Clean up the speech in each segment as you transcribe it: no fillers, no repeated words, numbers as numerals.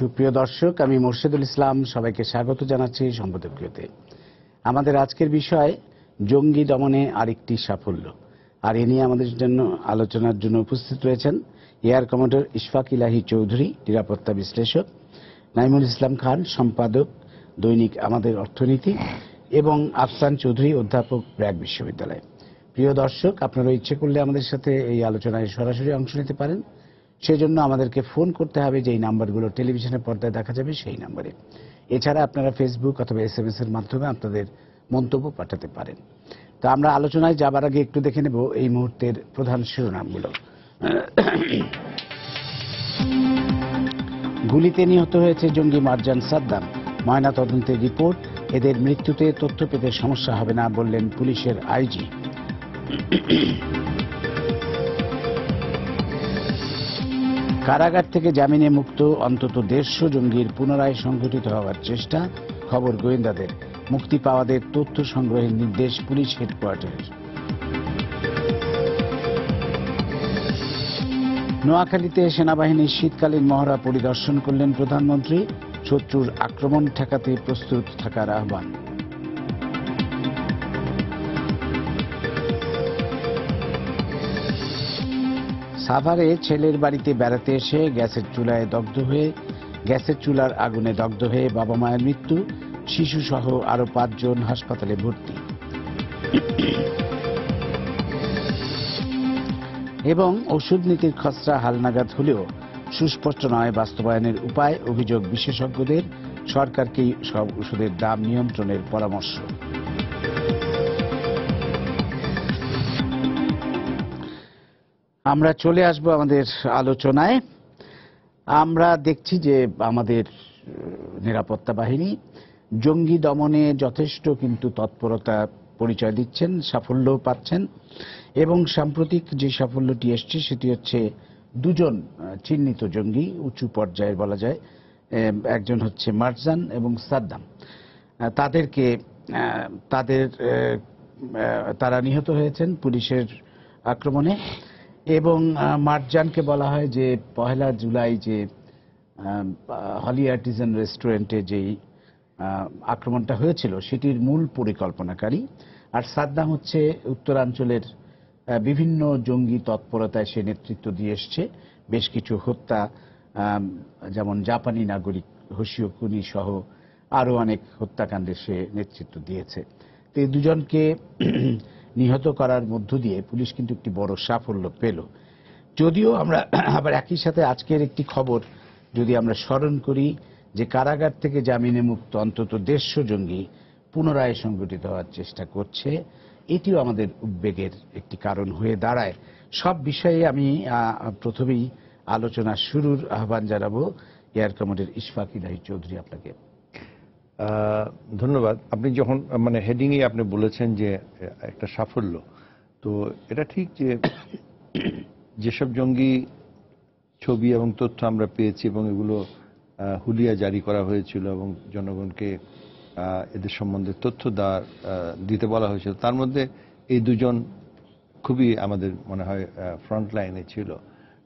সুপ্রিয় দর্শক, আমি মোর্শেদুল ইসলাম সবাইকে স্বাগত জানাচ্ছি সম্পাদকীয়তে। আমাদের আজকের বিষয় জঙ্গি দমনে আরেকটি সাফল্য, আর এ নিয়ে আমাদের জন্য আলোচনার জন্য উপস্থিত রয়েছেন এয়ার কমোডর ইশফাক ইলাহি চৌধুরী, নিরাপত্তা বিশ্লেষক, নাইমুল ইসলাম খান, সম্পাদক দৈনিক আমাদের অর্থনীতি, এবং আফসান চৌধুরী, অধ্যাপক ব্র্যাক বিশ্ববিদ্যালয়। প্রিয় দর্শক, আপনারা ইচ্ছে করলে আমাদের সাথে এই আলোচনায় সরাসরি অংশ নিতে পারেন। সেজন্য আমাদেরকে ফোন করতে হবে, যেই নাম্বারগুলো টেলিভিশনের পর্দায় দেখা যাবে সেই নাম্বারে। এছাড়া আপনারা ফেসবুক অথবা SMS এর মাধ্যমে আপনাদের মন্তব্য পাঠাতে পারেন। তো আমরা আলোচনায় যাবার আগে একটু দেখে নেব এই মুহূর্তের প্রধান শিরোনামগুলো। গুলিতে নিহত হয়েছে জঙ্গি মারজান সাদ্দাম, ময়না তদন্তের রিপোর্ট, এদের মৃত্যুতে তথ্য পেতে সমস্যা হবে না বললেন পুলিশের আইজি। কারাগার থেকে জামিনে মুক্ত অন্তত 150 জঙ্গির পুনরায় সংগঠিত হওয়ার চেষ্টা, খবর গোয়েন্দাদের। মুক্তি পাওয়াদের তথ্য সংগ্রহের নির্দেশ পুলিশ হেডকোয়ার্টারের। নোয়াখালীতে সেনাবাহিনীর শীতকালীন মহড়া পরিদর্শন করলেন প্রধানমন্ত্রী, শত্রুর আক্রমণ ঠেকাতে প্রস্তুত থাকার আহ্বান। সাভারে ছেলের বাড়িতে বেড়াতে এসে গ্যাসের চুলার আগুনে দগ্ধ হয়ে বাবা মায়ের মৃত্যু, শিশুসহ আরো 5 জন হাসপাতালে ভর্তি। এবং ওষুধ নীতির খসড়া হালনাগাদ হলেও সুস্পষ্ট নয় বাস্তবায়নের উপায়, অভিযোগ বিশেষজ্ঞদের। সরকারকেই সব ওষুধের দাম নিয়ন্ত্রণের পরামর্শ। আমরা চলে আসব আমাদের আলোচনায়। আমরা দেখছি যে আমাদের নিরাপত্তা বাহিনী জঙ্গি দমনে যথেষ্ট কিন্তু তৎপরতা পরিচয় দিচ্ছেন, সাফল্য পাচ্ছেন, এবং সাম্প্রতিক যে সাফল্যটি এসছে সেটি হচ্ছে 2 জন চিহ্নিত জঙ্গি, উঁচু পর্যায়ের বলা যায়, একজন হচ্ছে মারজান এবং সাদ্দাম। তারা নিহত হয়েছেন পুলিশের আক্রমণে। এবং মারজানকে বলা হয় যে 1 জুলাই যে হলি আর্টিজান রেস্টুরেন্টে যেই আক্রমণটা হয়েছিল সেটির মূল পরিকল্পনাকারী। আর সাদ্দাম হচ্ছে উত্তরাঞ্চলের বিভিন্ন জঙ্গি তৎপরতায় সে নেতৃত্ব দিয়ে এসছে। বেশ কিছু হত্যা, যেমন জাপানি নাগরিক হোশিও কুনি সহ আরো অনেক হত্যাকাণ্ডে সে নেতৃত্ব দিয়েছে। তো এই 2 জনকে নিহত করার মধ্য দিয়ে পুলিশ কিন্তু একটি বড় সাফল্য পেল। যদিও আমরা আবার একই সাথে আজকের একটি খবর যদি আমরা স্মরণ করি, যে কারাগার থেকে জামিনে মুক্ত অন্তত 150 জঙ্গি পুনরায় সংগঠিত হওয়ার চেষ্টা করছে, এটিও আমাদের উদ্বেগের একটি কারণ হয়ে দাঁড়ায়। সব বিষয়ে আমি প্রথমেই আলোচনা শুরুর আহ্বান জানাবো এয়ার কমোডর ইশফাক ইলাহি চৌধুরী, আপনাকে। ধন্যবাদ। আপনি যখন হেডিংয়ে আপনি বলেছেন যে একটা সাফল্য, তো এটা ঠিক যে যেসব জঙ্গি ছবি এবং তথ্য আমরা পেয়েছি এবং এগুলো হুলিয়া জারি করা হয়েছিল এবং জনগণকে এদের সম্বন্ধে তথ্য দিতে বলা হয়েছিল, তার মধ্যে এই 2 জন খুবই আমাদের মনে হয় ফ্রন্ট লাইনে ছিল।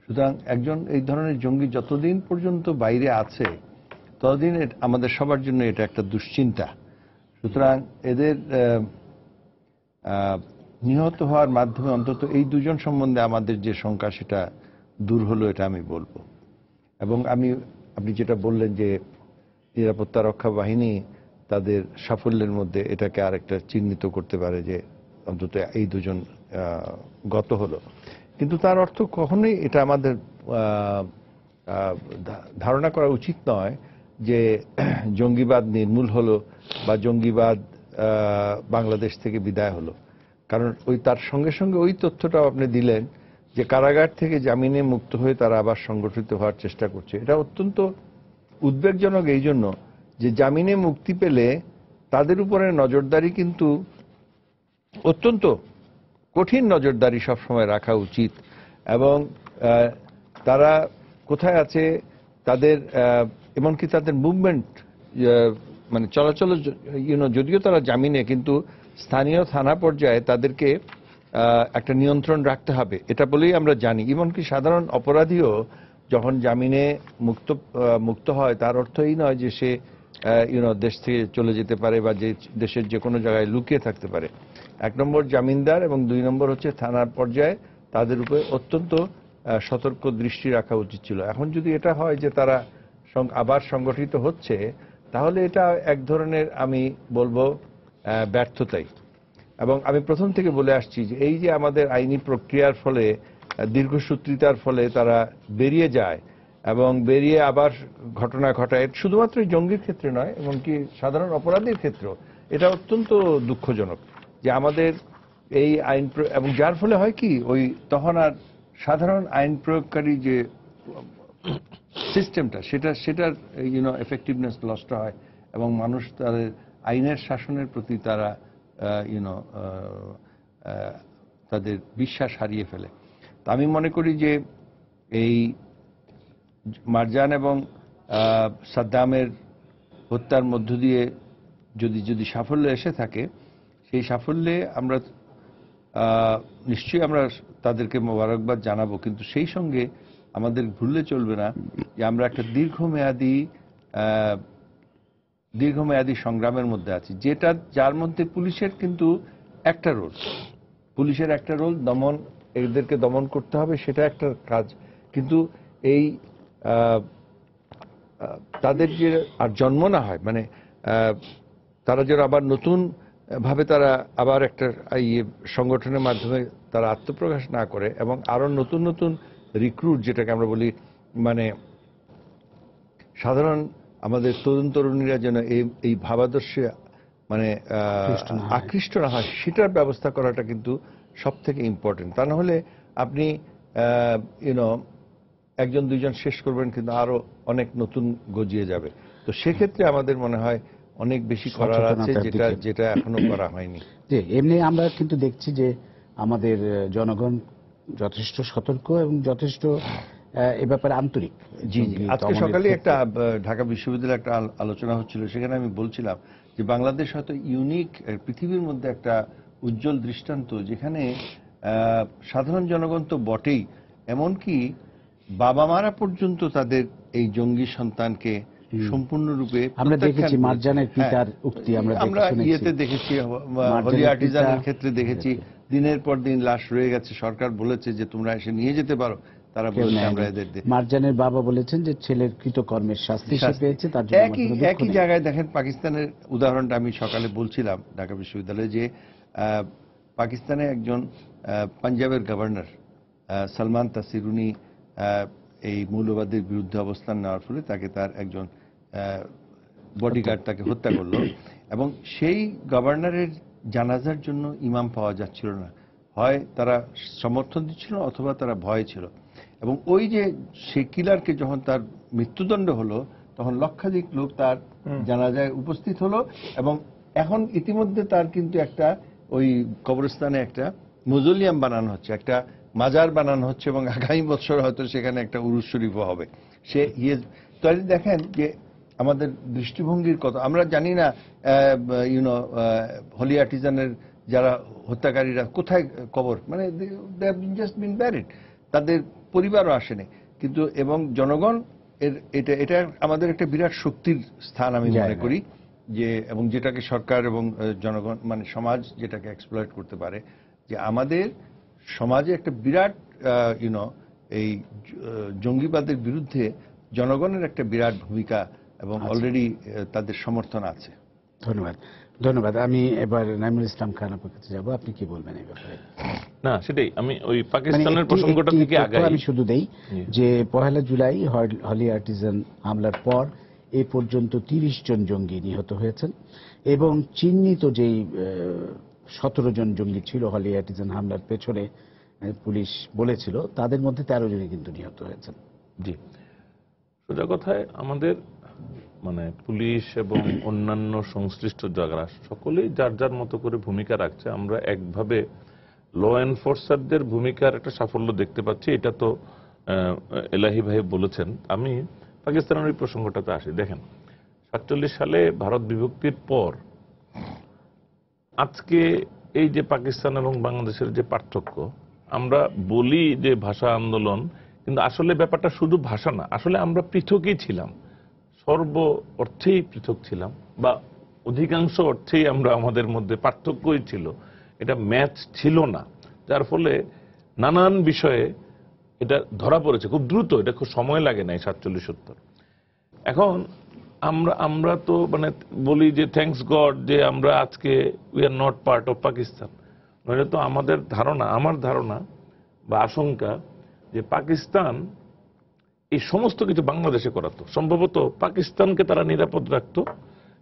সুতরাং একজন এই ধরনের জঙ্গি যতদিন পর্যন্ত বাইরে আছে ততদিন আমাদের সবার জন্য এটা একটা দুশ্চিন্তা। সুতরাং এদের নিহত হওয়ার মাধ্যমে অন্তত এই 2 জন সম্বন্ধে আমাদের যে শঙ্কা সেটা দূর হলো, এটা আমি বলবো। এবং আপনি যেটা বললেন যে নিরাপত্তা রক্ষা বাহিনী তাদের সাফল্যের মধ্যে এটাকে আরেকটা চিহ্নিত করতে পারে যে অন্তত এই 2 জন গত হলো, কিন্তু তার অর্থ কখনোই এটা আমাদের ধারণা করা উচিত নয় যে জঙ্গিবাদ নির্মূল হলো বা জঙ্গিবাদ বাংলাদেশ থেকে বিদায় হলো। কারণ তার সঙ্গে সঙ্গে ওই তথ্যটাও আপনি দিলেন যে কারাগার থেকে জামিনে মুক্ত হয়ে তারা আবার সংগঠিত হওয়ার চেষ্টা করছে। এটা অত্যন্ত উদ্বেগজনক এই জন্য যে জামিনে মুক্তি পেলে তাদের উপরে নজরদারি কিন্তু অত্যন্ত কঠিন নজরদারি সবসময় রাখা উচিত। এবং তারা কোথায় আছে, তাদের এমনকি তাদের মুভমেন্ট চলাচল, যদিও তারা জামিনে, কিন্তু স্থানীয় থানা পর্যায়ে তাদেরকে একটা নিয়ন্ত্রণ রাখতে হবে, এটা বলেই আমরা জানি। এমনকি সাধারণ অপরাধীও যখন জামিনে মুক্ত হয় তার অর্থ এই নয় যে সে দেশ থেকে চলে যেতে পারে বা যে দেশের যে কোনো জায়গায় লুকিয়ে থাকতে পারে। 1 নম্বর জামিনদার এবং 2 নম্বর হচ্ছে থানার পর্যায়ে তাদের উপরে অত্যন্ত সতর্ক দৃষ্টি রাখা উচিত ছিল। এখন যদি এটা হয় যে তারা আবার সংগঠিত হচ্ছে, তাহলে এটা এক ধরনের আমি বলবো ব্যর্থতাই। এবং আমি প্রথম থেকে বলে আসছি যে এই যে আমাদের আইনি প্রক্রিয়ার ফলে দীর্ঘসূত্রিতার ফলে তারা বেরিয়ে যায় এবং বেরিয়ে আবার ঘটনা ঘটায়, শুধুমাত্র জঙ্গির ক্ষেত্রে নয়, এমনকি সাধারণ অপরাধীর ক্ষেত্রেও এটা অত্যন্ত দুঃখজনক যে আমাদের এই আইন এবং যার ফলে হয় কি ওই তখন আর সাধারণ আইন প্রয়োগকারী যে সিস্টেমটা সেটার এফেক্টিভনেস নষ্ট হয় এবং মানুষ তাদের আইনের শাসনের প্রতি তারা তাদের বিশ্বাস হারিয়ে ফেলে। তা আমি মনে করি যে এই মারজান এবং সাদ্দামের হত্যার মধ্য দিয়ে যদি সাফল্য এসে থাকে, সেই সাফল্যে আমরা নিশ্চয়ই আমরা তাদেরকে মোবারকবাদ জানাবো, কিন্তু সেই সঙ্গে আমাদের ভুললে চলবে না যে আমরা একটা দীর্ঘমেয়াদী সংগ্রামের মধ্যে আছি, যার মধ্যে পুলিশের কিন্তু একটা রোল এদেরকে দমন করতে হবে, সেটা একটা কাজ। কিন্তু এই তাদের যে আর জন্ম না হয়, মানে তারা যেন আবার নতুন ভাবে তারা আবার একটা সংগঠনের মাধ্যমে তারা আত্মপ্রকাশ না করে এবং আরো নতুন নতুন রিক্রুট, যেটাকে আমরা বলি, মানে সাধারণ আমাদের তরুণ তরুণীরা যেন এই ভাবাদর্শে মানে আকৃষ্ট না হয়, সেটার ব্যবস্থা করাটা কিন্তু সব থেকে ইম্পর্টেন্ট। তা না হলে আপনি একজন দুইজন শেষ করবেন, কিন্তু আরো অনেক নতুন গজিয়ে যাবে। তো সেক্ষেত্রে আমাদের মনে হয় অনেক বেশি করার আছে, যেটা এখনো করা হয়নি। যে এমনি আমরা কিন্তু দেখছি যে আমাদের জনগণ যথেষ্ট সতর্ক এবং যথেষ্ট এ ব্যাপারে আন্তরিক। জি জি, আজকে সকালে একটা ঢাকা বিশ্ববিদ্যালয়ে একটা আলোচনা হচ্ছিল, সেখানে আমি বলছিলাম যে বাংলাদেশ হয়তো ইউনিক পৃথিবীর মধ্যে একটা উজ্জ্বল দৃষ্টান্ত, যেখানে সাধারণ জনগণ তো বটেই, এমনকি বাবা মারা পর্যন্ত তাদের এই জঙ্গি সন্তানকে সম্পূর্ণরূপে আমরা দেখেছি। মারজানের পিতার উক্তি আমরা ইয়েতে দেখেছি, হলি আর্টিজানের ক্ষেত্রে দেখেছি, দিনের পর দিন লাশ রয়ে গেছে, সরকার বলেছে যে তোমরা এসে নিয়ে যেতে পারো, তারা বলেছে আমরা এদের। মারজানের বাবা বলেছেন যে ছেলের কৃতকর্মের শাস্তি সে পেয়েছে, তার জন্য একই জায়গায় দেখেন পাকিস্তানের উদাহরণটা আমি সকালে বলছিলাম ঢাকা বিশ্ববিদ্যালয়ে, যে পাকিস্তানে একজন পাঞ্জাবের গভর্নর সালমান তাসির, উনি এই মৌলবাদের বিরুদ্ধে অবস্থান নেওয়ার ফলে তাকে তার একজন বডিগার্ড তাকে হত্যা করলো, এবং সেই গভর্নরের জানাজার জন্য ইমাম পাওয়া যাচ্ছিল না, হয় তারা সমর্থন দিচ্ছিল অথবা তারা ভয়ে ছিল। এবং ওই যে সেই কিলারকে যখন তার মৃত্যুদণ্ড হলো, তখন লক্ষাধিক লোক তার জানাজায় উপস্থিত হলো, এবং এখন ইতিমধ্যে তার কিন্তু একটা ওই কবরস্থানে একটা মজলিয়াম বানানো হচ্ছে, একটা মাজার বানানো হচ্ছে, এবং আগামী বছর হয়তো সেখানে একটা উরুস শরীফও হবে। তো দেখেন যে আমাদের দৃষ্টিভঙ্গির কত, আমরা জানি না হলি আর্টিজানের যারা হত্যাকারীরা কোথায় কবর, মানে they have just been buried, তাদের পরিবারও আসেনি, কিন্তু এবং জনগণ এটা আমাদের একটা বিরাট শক্তির স্থান আমি মনে করি, যে এবং যেটাকে সরকার এবং জনগণ মানে সমাজ যেটাকে এক্সপ্লয়েট করতে পারে, যে আমাদের সমাজে একটা বিরাট এই জঙ্গিবাদের বিরুদ্ধে জনগণের একটা বিরাট ভূমিকা এবং অলরেডি তাদের সমর্থন আছে। ধন্যবাদ। আমি এবার নাইমুল ইসলাম খান আপনার কাছে যাব, আপনি কি বলবেন এই ব্যাপারে? না, সেটাই আমি ওই পাকিস্তানের প্রসঙ্গটা থেকে আগে আমি শুধু দেই যে ১ জুলাই হলি আর্টিজান হামলার পর এ পর্যন্ত ৩০ জন জঙ্গি নিহত হয়েছেন, এবং চিহ্নিত যেই ১৭ জন জঙ্গি ছিল হলি আর্টিজান হামলার পেছনে পুলিশ বলেছিল, তাদের মধ্যে ১৩ জনই কিন্তু নিহত হয়েছেন। জি, সোজা কথায় আমাদের মানে পুলিশ এবং অন্যান্য সংশ্লিষ্ট যারা সকলেই যার যার মতো করে ভূমিকা রাখছে। আমরা একভাবে ল এনফোর্সারদের ভূমিকার একটা সাফল্য দেখতে পাচ্ছি, এটা তো এলাহি ভাই বলেছেন। আমি পাকিস্তানের ওই প্রসঙ্গটাতে আসি। দেখেন, ৪৭ সালে ভারত বিভক্তির পর আজকে এই যে পাকিস্তান এবং বাংলাদেশের যে পার্থক্য, আমরা বলি যে ভাষা আন্দোলন, কিন্তু আসলে ব্যাপারটা শুধু ভাষা না, আসলে আমরা পৃথকই ছিলাম, সর্ব অর্থেই পৃথক ছিলাম, বা অধিকাংশ অর্থেই আমরা আমাদের মধ্যে পার্থক্যই ছিল, এটা ম্যাচ ছিল না। যার ফলে নানান বিষয়ে এটা ধরা পড়েছে খুব দ্রুত, এটা খুব সময় লাগে না এই 47-70। এখন আমরা তো মানে বলি যে থ্যাঙ্কস গড যে আমরা আজকে we are not part of Pakistan. নইলে তো আমাদের ধারণা, আমার ধারণা বা আশঙ্কা যে পাকিস্তান এই সমস্ত কিছু বাংলাদেশে করাতো, সম্ভবত পাকিস্তানকে তারা নিরাপদ রাখতো,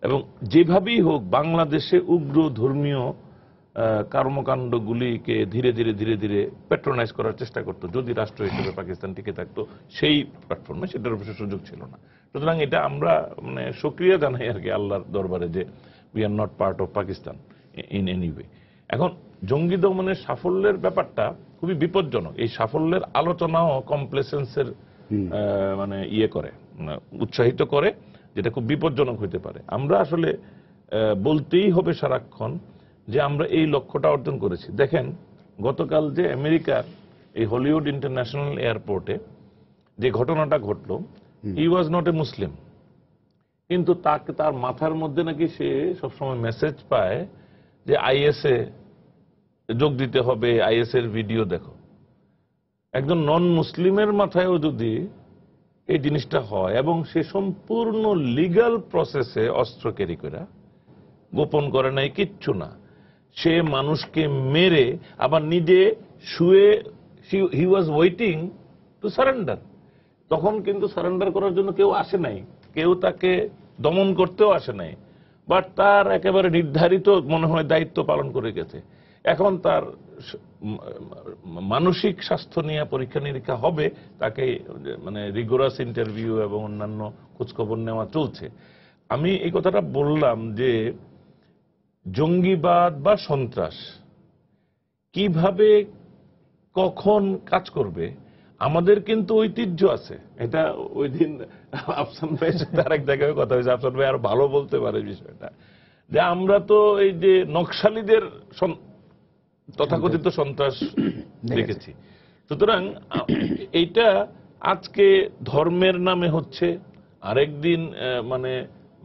এবং যেভাবেই হোক বাংলাদেশে উগ্র ধর্মীয় কর্মকাণ্ডগুলিকে ধীরে ধীরে ধীরে ধীরে প্যাট্রোনাইজ করার চেষ্টা করতো, যদি রাষ্ট্র হিসেবে পাকিস্তান টিকে থাকতো সেই প্ল্যাটফর্মে, সেটার অবশ্য সুযোগ ছিল না। সুতরাং এটা আমরা মানে সক্রিয় জানাই আর কি আল্লাহর দরবারে যে we are not part of Pakistan in any way. এখন জঙ্গি দমনের সাফল্যের ব্যাপারটা খুবই বিপজ্জনক। এই সাফল্যের আলোচনাও কমপ্লেসেন্সের মানে ইয়ে করে, উৎসাহিত করে, যেটা খুব বিপজ্জনক হইতে পারে। আমরা আসলে বলতেই হবে সারাক্ষণ যে আমরা এই লক্ষ্যটা অর্জন করেছি। দেখেন গতকাল যে আমেরিকার এই হলিউড ইন্টারন্যাশনাল এয়ারপোর্টে যে ঘটনাটা ঘটলো, হি ওয়াজ নট এ মুসলিম, কিন্তু তার মাথার মধ্যে নাকি সে সবসময় মেসেজ পায় যে আইএসএ যোগ দিতে হবে, আইএস এর ভিডিও দেখো। একজন নন মুসলিমের মাথায়ও যদি এই জিনিসটা হয়, এবং সে সম্পূর্ণ লিগ্যাল প্রসেসে অস্ত্র ক্যারি করে, গোপন করে নাই, কিচ্ছু না, সে মানুষকে মেরে আবার নিজে শুয়ে, হি ওয়াজ ওয়েটিং টু সারেন্ডার। তখন কিন্তু সারেন্ডার করার জন্য কেউ আসে নাই, কেউ তাকে দমন করতেও আসে নাই, বাট তার একেবারে নির্ধারিত মনে হয় দায়িত্ব পালন করে গেছে। এখন তার মানসিক স্বাস্থ্য নিয়ে পরীক্ষা নিরীক্ষা হবে, তাকে মানে রিগোরাস ইন্টারভিউ এবং অন্যান্য খোঁজখবর নেওয়া চলছে। আমি এই কথাটা বললাম যে জঙ্গিবাদ বা সন্ত্রাস কিভাবে কখন কাজ করবে, আমাদের কিন্তু ঐতিহ্য আছে। এটা ওই দিন আফসান ভাইয়ের সাথে আরেক জায়গায় কথা হয়েছে, আফসান ভাই আরো ভালো বলতে পারে বিষয়টা, যে আমরা তো এই যে নকশালীদের তথাকথিত সন্ত্রাস দেখেছি। সুতরাং এইটা আজকে ধর্মের নামে হচ্ছে, আরেকদিন মানে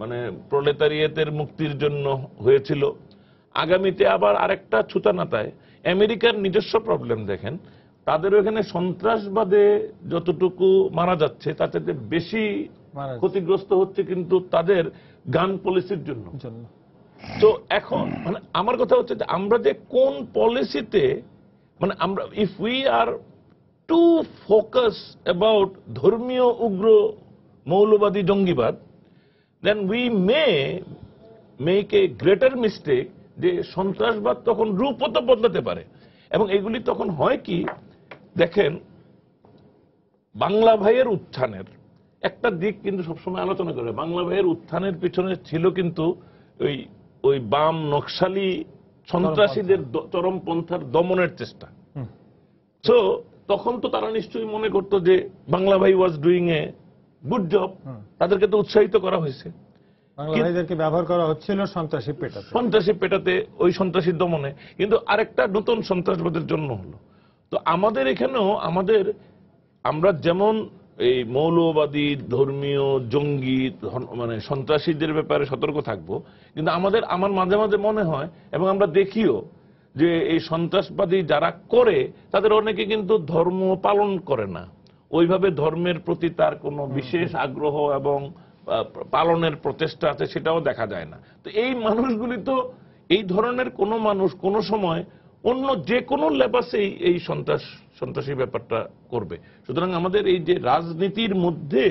মানে প্রলেতারিয়েতের মুক্তির জন্য হয়েছিল, আগামীতে আবার আরেকটা ছুতানাতায়। আমেরিকার নিজস্ব প্রবলেম দেখেন, তাদের ওখানে সন্ত্রাসবাদে যতটুকু মারা যাচ্ছে তার চাইতে বেশি ক্ষতিগ্রস্ত হচ্ছে কিন্তু তাদের গান পলিসির জন্য। তো এখন মানে আমার কথা হচ্ছে যে আমরা যে কোন পলিসিতে, মানে আমরা if we are to focus about ধর্মীয় উগ্র মৌলবাদী জঙ্গিবাদ, then we may make a greater mistake, যে সন্ত্রাসবাদ তখন রূপও তো বদলাতে পারে। এবং এগুলি তখন হয় কি, দেখেন বাংলা ভাইয়ের উত্থানের একটা দিক কিন্তু সবসময় আলোচনা করে, বাংলা ভাইয়ের উত্থানের পিছনে ছিল কিন্তু ওই বাম নকশালী সন্ত্রাসীদের চরমপন্থার দমনের চেষ্টা। তো তখন তো তারা নিশ্চয়ই মনে করতো যে বাংলা ভাই was doing a good job, তাদেরকে তো উৎসাহিত করা হয়েছে, বাংলাদেশকে ব্যবহার করা হচ্ছিল সন্ত্রাসী পেটাতে, ওই সন্ত্রাসী দমনে। কিন্তু আরেকটা নতুন সন্ত্রাসবাদের জন্য হলো। তো আমাদের এখানেও আমরা যেমন এই মৌলবাদী ধর্মীয় জঙ্গি মানে সন্ত্রাসীদের ব্যাপারে সতর্ক থাকবো, কিন্তু আমার মাঝে মাঝে মনে হয় এবং আমরা দেখিও যে এই সন্ত্রাসবাদী যারা করে তাদের অনেকে কিন্তু ধর্ম পালন করে না, ওইভাবে ধর্মের প্রতি তার কোনো বিশেষ আগ্রহ এবং পালনের প্রচেষ্টা আছে সেটাও দেখা যায় না। তো এই মানুষগুলি তো, এই ধরনের কোন মানুষ কোন সময় অন্য যে কোনো লেবাসেই এই সন্ত্রাসী ব্যাপারটা করবে। সুতরাং আমাদের এই যে রাজনীতির মধ্যে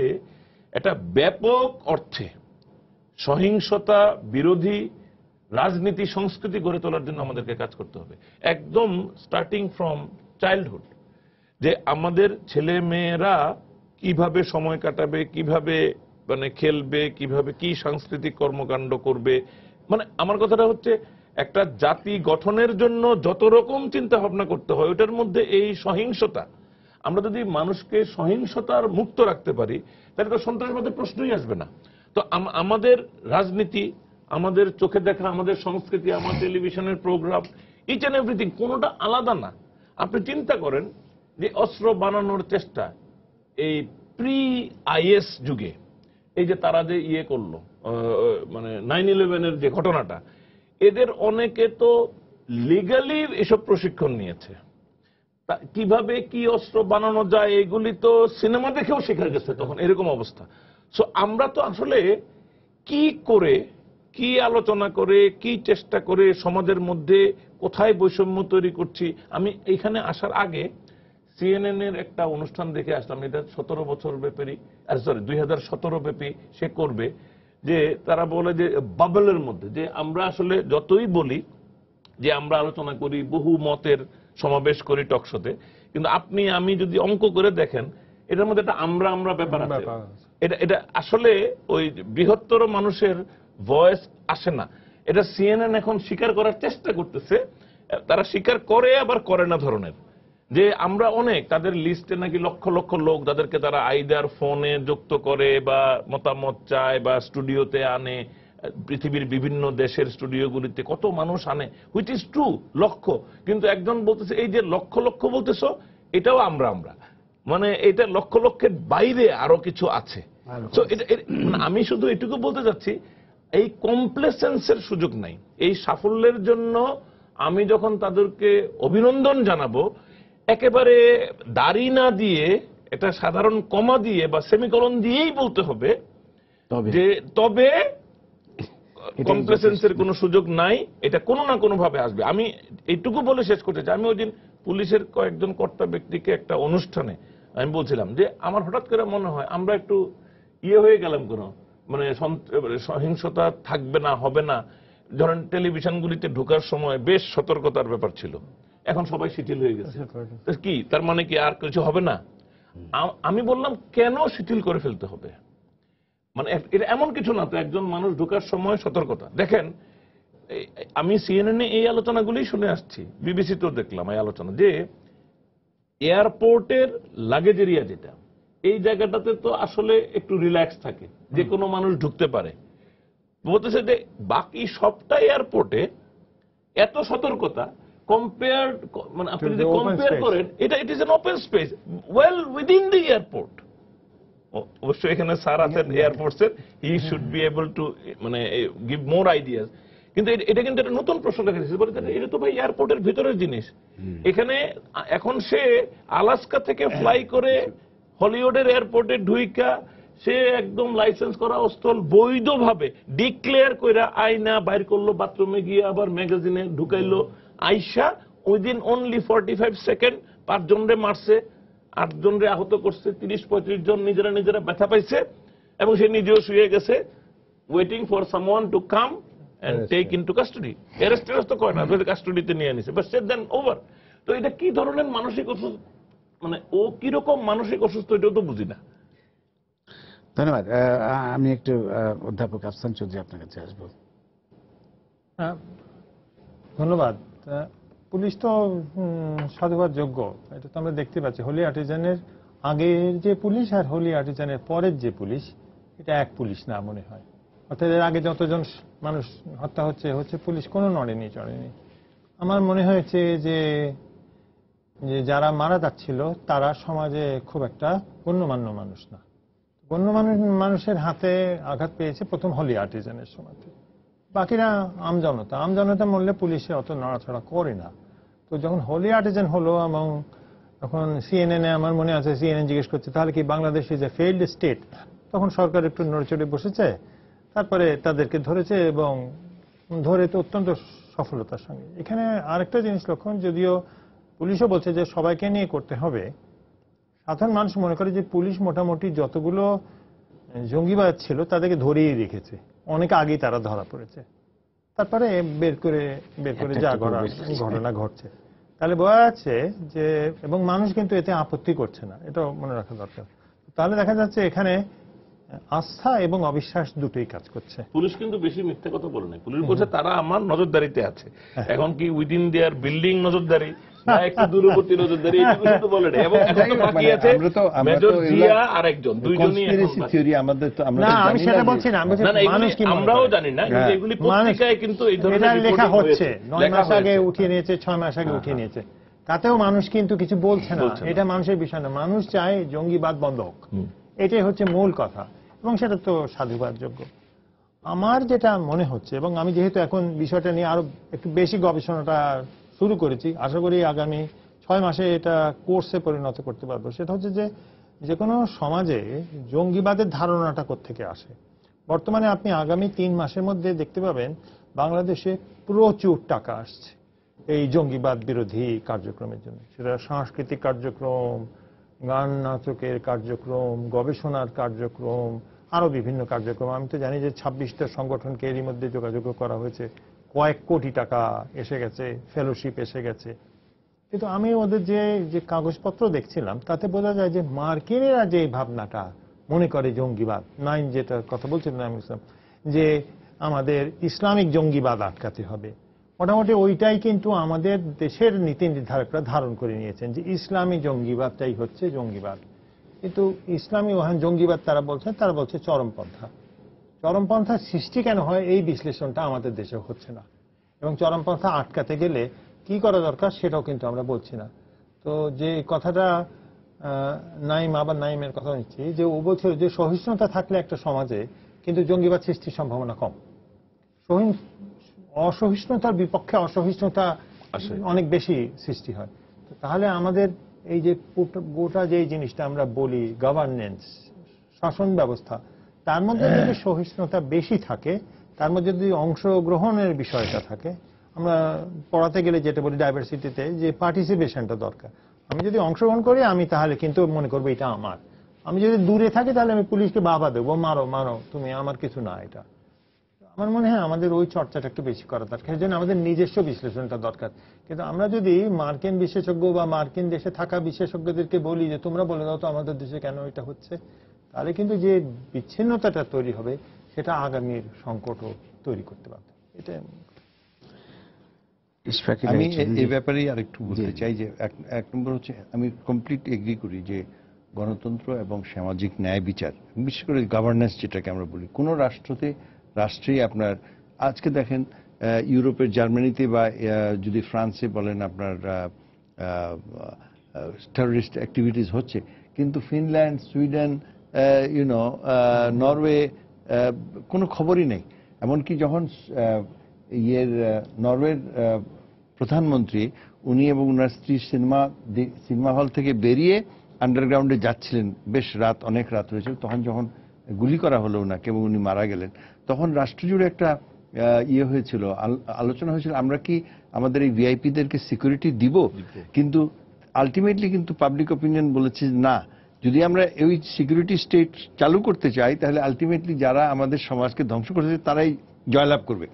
একটা ব্যাপক অর্থে সহিংসতা বিরোধী রাজনীতি সংস্কৃতি গড়ে তোলার জন্য আমাদেরকে কাজ করতে হবে, একদম স্টার্টিং ফ্রম চাইল্ডহুড, যে আমাদের ছেলে মেয়েরা কিভাবে সময় কাটাবে, কিভাবে মানে খেলবে, কিভাবে কি সাংস্কৃতিক কর্মকাণ্ড করবে। মানে আমার কথাটা হচ্ছে একটা জাতি গঠনের জন্য যত রকম চিন্তা ভাবনা করতে হয়, ওটার মধ্যে এই সহিংসতা, আমরা যদি মানুষকে সহিংসতার মুক্ত রাখতে পারি তাহলে তো সন্ত্রাসবাদের প্রশ্নই আসবে না। তো আমাদের রাজনীতি, আমাদের চোখে দেখা, আমাদের সংস্কৃতি, আমার টেলিভিশনের প্রোগ্রাম, ইচ অ্যান্ড এভরিথিং কোনোটা আলাদা না। আপনি চিন্তা করেন যে অস্ত্র বানানোর চেষ্টা, এই প্রি আইএস যুগে এই যে তারা যে ইয়ে করলো, মানে 9/11-এর যে ঘটনাটা, এদের অনেকে তো লিগালি এসব প্রশিক্ষণ নিয়েছে। কিভাবে কি অস্ত্র বানানো যায় এগুলি তো সিনেমা দেখেও শেখা গেছে তখন, এরকম অবস্থা। সো আমরা তো আসলে কি করে, কি আলোচনা করে, কি চেষ্টা করে সমাজের মধ্যে কোথায় বৈষম্য তৈরি করছি। আমি এইখানে আসার আগে CNN এর একটা অনুষ্ঠান দেখে আসলাম, এটা 17 বছর ব্যাপী, 2017 ব্যাপী সে করবে, যে তারা বলে যে বাবলের মধ্যে, যে আমরা আসলে যতই বলি যে আমরা আলোচনা করি, বহু মতের সমাবেশ করি টকশোতে, কিন্তু আপনি আমি যদি অঙ্ক করে দেখেন এটার মধ্যে একটা আমরা ব্যাপার আছে। এটা আসলে ওই বৃহত্তর মানুষের ভয়েস আসে না। এটা CNN এখন স্বীকার করার চেষ্টা করতেছে, তারা স্বীকার করে আবার করে না ধরনের, যে আমরা অনেক তাদের লিস্টে নাকি লক্ষ লক্ষ লোক, যাদেরকে তারা আইদার ফোনে যুক্ত করে বা মতামত চায় বা স্টুডিওতে আনে, পৃথিবীর বিভিন্ন দেশের স্টুডিওগুলিতে কত মানুষ আনে, হুইচ ইজ ট্রু, লক্ষ। কিন্তু একজন বলতেছে এই যে লক্ষ লক্ষ বলতেছো, এটাও আমরা মানে এটা লক্ষ লক্ষের বাইরে আরো কিছু আছে। তো আমি শুধু এটুকু বলতে চাচ্ছি, এই কমপ্লেসেন্সের সুযোগ নাই। এই সাফল্যের জন্য আমি যখন তাদেরকে অভিনন্দন জানাবো, একেবারে দাড়ি না দিয়ে, এটা সাধারণ কমা দিয়ে বা সেমিকলন দিয়েই বলতে হবে যে তবে কমপ্লেসেন্সের কোনো সুযোগ নাই, এটা কোনো না কোনো ভাবে আসবে। আমি এইটুকু বলে শেষ করতে চাই, আমি ওই দিন পুলিশের কয়েকজন কর্তা ব্যক্তিকে একটা অনুষ্ঠানে আমি বলছিলাম যে আমার হঠাৎ করে মনে হয় আমরা একটু ইয়ে হয়ে গেলাম, কোনো মানে সহিংসতা থাকবে না, হবে না। ধরেন টেলিভিশনগুলিতে ঢোকার সময় বেশ সতর্কতার ব্যাপার ছিল, এখন সবাই শিথিল হয়ে গেছে। কি তার মানে কি আর কিছু হবে না? আমি বললাম কেন শিথিল করে ফেলতে হবে? মানে এটা এমন কিছু না তো, একজন মানুষ ঢোকার সময় সতর্কতা। দেখেন আমি CNN এই আলোচনাগুলি শুনে আসছি, বিবিসিতেও দেখলাম এই আলোচনা, যে এয়ারপোর্টের লাগেজ এরিয়া যেটা, এই জায়গাটাতে তো আসলে একটু রিল্যাক্স থাকে, যে কোনো মানুষ ঢুকতে পারে। বলতেছে যে বাকি সবটা এয়ারপোর্টে এত সতর্কতা, কম্পেয়ার মানে আপনি যদি কম্পেয়ার করেন, এটা it is an open space well within the airport. অবশ্যই এখানে স্যার আছেন এয়ারফোর্সের, he should be able to মানে গিভ মোর আইডিয়াস। কিন্তু এটা কিন্তু একটা নতুন প্রশ্ন দেখা দিচ্ছে, বলে এটা তো ভাই এয়ারপোর্টের ভিতরের জিনিস। এখানে এখন সে আলাস্কা থেকে ফ্লাই করে হলিউডের এয়ারপোর্টে ঢুইকা সে একদম লাইসেন্স করা অস্ত্র বৈধভাবে ডিক্লেয়ার কইরা আইনা বাইর করলো, বাথরুমে গিয়ে আবার ম্যাগাজিনে ঢুকাইলো, আইসা উইদিন অনলি 45 সেকেন্ড 5 জনরে মারছে, 8 জনরে আহত করছে, 30-35 জন নিজেরা ব্যথা পাইছে, এবং সে নিজেও শুয়ে গেছে waiting for someone to come and take into custody. Arrest তো করে না, কাস্টডিতে নিয়ে নিছে, বাট সেট দেন ওভার। তো এটা কি ধরনের মানসিক অসুস্থ, মানে ও কিরকম মানসিক অসুস্থ এটাও তো বুঝি না। ধন্যবাদ। আমি একটু অধ্যাপক আফসান চৌধুরী আপনার কাছে আসবো। ধন্যবাদ। পুলিশ তো সাধুবাদ যোগ্য, এটা তো আমরা দেখতে পাচ্ছি। হোলি আর্টিজানের আগের যে পুলিশ আর হোলি আর্টিজানের পরের যে পুলিশ, এটা এক পুলিশ না মনে হয়। অর্থাৎ এর আগে যতজন মানুষ হত্যা হচ্ছে পুলিশ কোনো নড়েনি চড়েনি। আমার মনে হয়েছে যে যারা মারা যাচ্ছিল তারা সমাজে খুব একটা গণ্যমান্য মানুষ না। গণ্যমান্য মানুষের হাতে আঘাত পেয়েছে প্রথম হোলি আর্টিজানের সময়, বাকিরা আমজনতা মরলে পুলিশে অত নড়াচড়া করে না। তো যখন হোলি আর্টিজান হলো এবং তখন CNN আমার মনে আছে CNN জিজ্ঞেস করছে তাহলে কি Bangladesh is a failed state, তখন সরকার একটু নড়েচড়ে বসেছে, তারপরে তাদেরকে ধরেছে এবং ধরে তো অত্যন্ত সফলতার সঙ্গে। এখানে আরেকটা জিনিস লক্ষণ, যদিও পুলিশও বলছে যে সবাইকে নিয়ে করতে হবে, সাধারণ মানুষ মনে করে যে পুলিশ মোটামুটি যতগুলো জঙ্গিবাদ ছিল তাদেরকে ধরেই রেখেছে, অনেক আগেই তারা ধরা পড়েছে, তারপরে বের করে যা ঘটনা ঘটছে। তাহলে বোঝা যাচ্ছে যে, এবং মানুষ কিন্তু এতে আপত্তি করছে না, এটা মনে রাখা দরকার। তাহলে দেখা যাচ্ছে এখানে আস্থা এবং অবিশ্বাস দুটোই কাজ করছে। পুলিশ কিন্তু বেশি মিথ্যা কথা বলে নাই, পুলিশ বলছে তারা আমার নজরদারিতে আছে। এখন কি উইদিন দেয়ার বিল্ডিং নজরদারি না একটু দূরবর্তী নজরদারি, এই কিছু তো বলে নাই। এবং এখন তো বাকি আছে মেজর জিয়া আর একজন, দুইজনই থিওরি আমাদের তো আমরা না, আমি সেটা বলছি না, আমি বলছি মানুষ কি আমরাও জানি না, কিন্তু এগুলি পত্রিকায় কিন্তু এই ধরনের লেখা হচ্ছে। 9 মাস আগে উঠিয়ে নিয়েছে, 6 মাস আগে উঠিয়ে নিয়েছে, তাতেও মানুষ কিন্তু কিছু বলছে না। বলছে না। এটা মানুষের বিষয় না, মানুষ চায় জঙ্গিবাদ বন্ধ হোক, এটাই হচ্ছে মূল কথা, এবং সেটা তো সাধুবাদযোগ্য। আমার যেটা মনে হচ্ছে, এবং আমি যেহেতু এখন বিষয়টা নিয়ে আরো একটু বেশি গবেষণাটা শুরু করেছি, আশা করি আগামী 6 মাসে এটা কোর্সে পরিণত করতে পারবো, সেটা হচ্ছে যে কোনো সমাজে জঙ্গিবাদের ধারণাটা কোত্থেকে আসে। বর্তমানে আপনি আগামী 3 মাসের মধ্যে দেখতে পাবেন বাংলাদেশে প্রচুর টাকা আসছে এই জঙ্গিবাদ বিরোধী কার্যক্রমের জন্য। সেটা সাংস্কৃতিক কার্যক্রম, গান নাটকের কার্যক্রম, গবেষণার কার্যক্রম, আরো বিভিন্ন কার্যক্রম। আমি তো জানি যে 26টা সংগঠনকে এরই মধ্যে যোগাযোগ করা হয়েছে, কয়েক কোটি টাকা এসে গেছে, ফেলোশিপ এসে গেছে। কিন্তু আমি ওদের যে কাগজপত্র দেখছিলাম তাতে বোঝা যায় যে মার্কিনেরা যে ভাবনাটা মনে করে জঙ্গিবাদ, নাইন যেটা কথা বলছিলেন আমি ইসলাম, যে আমাদের ইসলামিক জঙ্গিবাদ আটকাতে হবে, মোটামুটি ওইটাই কিন্তু আমাদের দেশের নীতি নির্ধারকরা ধারণ করে নিয়েছেন যে ইসলামী জঙ্গিবাদটাই হচ্ছে জঙ্গিবাদ। কিন্তু ইসলামী ওহান জঙ্গিবাদ তারা বলছে চরমপন্থা। চরমপন্থার সৃষ্টি কেন হয় এই বিশ্লেষণটা আমাদের দেশে হচ্ছে না, এবং চরমপন্থা আটকাতে গেলে কি করা দরকার সেটাও কিন্তু আমরা বলছি না। তো যে কথাটা নাইমের কথা নিচ্ছি, যে ও বলছিল যে সহিষ্ণুতা থাকলে একটা সমাজে কিন্তু জঙ্গিবাদ সৃষ্টির সম্ভাবনা কম, অসহিষ্ণুতার বিপক্ষে অসহিষ্ণুতা অনেক বেশি সৃষ্টি হয়। তাহলে আমাদের এই যে গোটা যে জিনিসটা আমরা বলি গভর্নেন্স, শাসন ব্যবস্থা, তার মধ্যে যদি সহিষ্ণুতা বেশি থাকে, তার মধ্যে যদি অংশগ্রহণের বিষয়টা থাকে, আমরা পড়াতে গেলে যেটা বলি ডাইভার্সিটিতে যে পার্টিসিপেশনটা দরকার। আমি যদি অংশগ্রহণ করি আমি তাহলে কিন্তু মনে করবো এটা আমার। আমি যদি দূরে থাকি তাহলে আমি পুলিশকে বাবা দেবো, মারো তুমি, আমার কিছু না এটা। আমার মনে হয় আমাদের ওই চর্চাটা একটু বেশি করা দরকার, এই জন্য আমাদের নিজস্ব বিশ্লেষণটা দরকার। কিন্তু আমরা যদি মার্কিন বিশেষজ্ঞ বা মার্কিন দেশে থাকা বিশেষজ্ঞদেরকে বলি যে তোমরা বলে দাও তো আমাদের দেশে কেন এটা হচ্ছে, তাহলে কিন্তু যে বিচ্ছিন্নতাটা তৈরি হবে সেটা আগামীর সংকটও তৈরি করতে পারবে। এটা আমি এই ব্যাপারেই আরেকটু বলতে চাই যে এক নম্বর হচ্ছে আমি কমপ্লিট এগ্রি করি যে গণতন্ত্র এবং সামাজিক ন্যায় বিচার, বিশেষ করে গভর্নেন্স যেটাকে আমরা বলি, কোন রাষ্ট্রেই আপনার আজকে দেখেন ইউরোপের জার্মানিতে বা যদি ফ্রান্সে বলেন আপনার টেররিস্ট অ্যাক্টিভিটিস হচ্ছে, কিন্তু ফিনল্যান্ড, সুইডেন, নরওয়ে কোনো খবরই নেই। এমনকি যখন নরওয়ের প্রধানমন্ত্রী উনি এবং ওনার স্ত্রী সিনেমা হল থেকে বেরিয়ে আন্ডারগ্রাউন্ডে যাচ্ছিলেন, বেশ রাত, অনেক রাত হয়েছিল, তখন যখন গুলি করা হলো ওনাকে এবং উনি মারা গেলেন, তখন রাষ্ট্রজুড়ে একটা হয়েছিল, আলোচনা হয়েছিল আমরা কি আমাদের এই ভিআইপিদেরকে সিকিউরিটি দিব। কিন্তু আলটিমেটলি কিন্তু পাবলিক অপিনিয়ন বলেছে না, যদি আমরা এই সিকিউরিটি স্টেট চালু করতে চাই তাহলে আলটিমেটলি যারা আমাদের সমাজকে ধ্বংস করতে তারাই জয়লাভ করবে।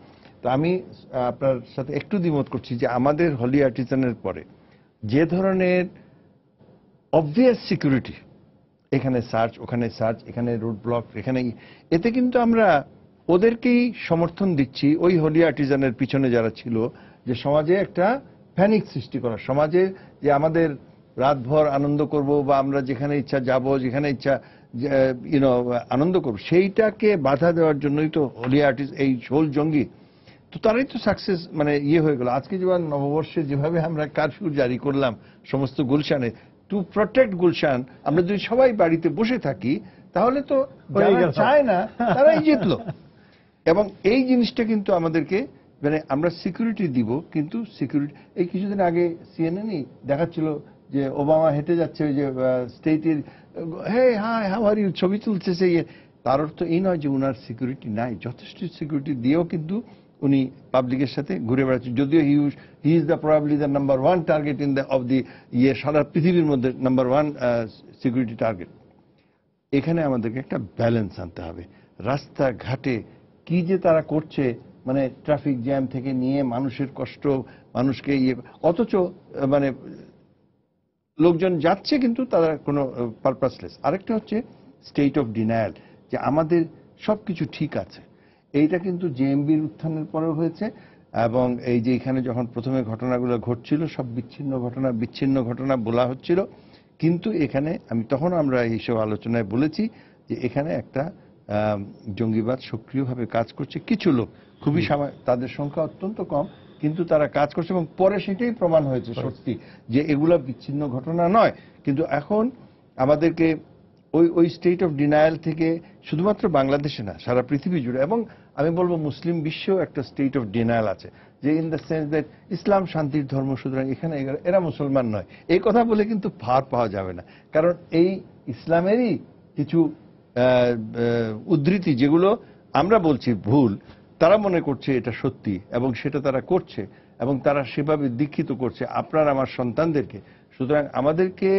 তো আমি আপনার সাথে একটু দ্বিমত করছি যে আমাদের হলি আর্টিজানের পরে যে ধরনের অবভিয়াস সিকিউরিটি, এখানে সার্চ, ওখানে সার্চ, এখানে রোড ব্লক, এখানে, এতে কিন্তু আমরা ওদেরকেই সমর্থন দিচ্ছি, ওই হলি আর্টিজানের পিছনে যারা ছিল, যে সমাজে একটা প্যানিক সৃষ্টি করা, সমাজে যে আমাদের রাতভর আনন্দ করব বা আমরা যেখানে ইচ্ছা যাব, যেখানে ইচ্ছা আনন্দ করব, সেইটাকে বাধা দেওয়ার জন্যই তো হলি আর্টিস্ট, এই ষোল জঙ্গি, তো তারাই তো সাকসেস হয়ে গেল। আজকে যেমন নববর্ষে যেভাবে আমরা কারফিউ জারি করলাম সমস্ত গুলশানে, টু প্রটেক্ট গুলশান, আমরা যদি সবাই বাড়িতে বসে থাকি তাহলে তো যারা চায় না তারাই জিতলো। এবং এই জিনিসটা কিন্তু আমাদেরকে, আমরা সিকিউরিটি দিব, কিন্তু সিকিউরিটি, এই কিছুদিন আগে সিএনএনই দেখাচ্ছিল যে ওবামা হেঁটে যাচ্ছে ওই যে স্টেটের, হে হাই হাউ আর ইউ, ছবি তুলতেছে, তার অর্থ এই নয় যে উনার সিকিউরিটি নাই, যথেষ্ট সিকিউরিটি দিয়েও কিন্তু উনি পাবলিকের সাথে ঘুরে বেড়াচ্ছেন, যদিও he is the probably the number 1 target in the of the সারা পৃথিবীর মধ্যে নাম্বার 1 সিকিউরিটি টার্গেট। এখানে আমাদেরকে একটা ব্যালেন্স আনতে হবে। রাস্তাঘাটে কি যে তারা করছে, ট্রাফিক জ্যাম থেকে নিয়ে মানুষের কষ্ট, মানুষকে অথচ লোকজন যাচ্ছে কিন্তু তারা কোনো পারপাসলেস। আরেকটা হচ্ছে স্টেট অফ ডিনায়াল, যে আমাদের সবকিছু ঠিক আছে, এইটা কিন্তু জেএমবির উত্থানের পরেও হয়েছে। এবং এই যে এখানে যখন প্রথমে ঘটনাগুলো ঘটছিল সব বিচ্ছিন্ন ঘটনা বলা হচ্ছিল, কিন্তু এখানে আমরা এইসব আলোচনায় বলেছি যে এখানে একটা জঙ্গিবাদ সক্রিয়ভাবে কাজ করছে, কিছু লোক খুবই তাদের সংখ্যা অত্যন্ত কম, কিন্তু তারা কাজ করছে এবং পরে সেটাই প্রমাণ হয়েছে সত্যি যে এগুলা বিচ্ছিন্ন ঘটনা নয়। কিন্তু এখন আমাদেরকে ওই স্টেট অফ ডিনায়াল থেকে শুধুমাত্র বাংলাদেশে না, সারা পৃথিবী জুড়ে, এবং আমি বলবো মুসলিম বিশ্বেও একটা স্টেট অফ ডিনায়াল আছে, যে ইন দ্য সেন্স দ্যাট ইসলাম শান্তির ধর্ম, সুতরাং এখানে এরা মুসলমান নয়। এই কথা বলে কিন্তু ভার পাওয়া যাবে না, কারণ এই ইসলামেরই কিছু উদ্ধৃতি যেগুলো আমরা বলছি ভুল, তারা মনে করছে এটা সত্যি এবং সেটা তারা করছে এবং তারা সেভাবে দীক্ষিত করছে আপনার আমার সন্তানদেরকে। সুতরাং আমাদেরকে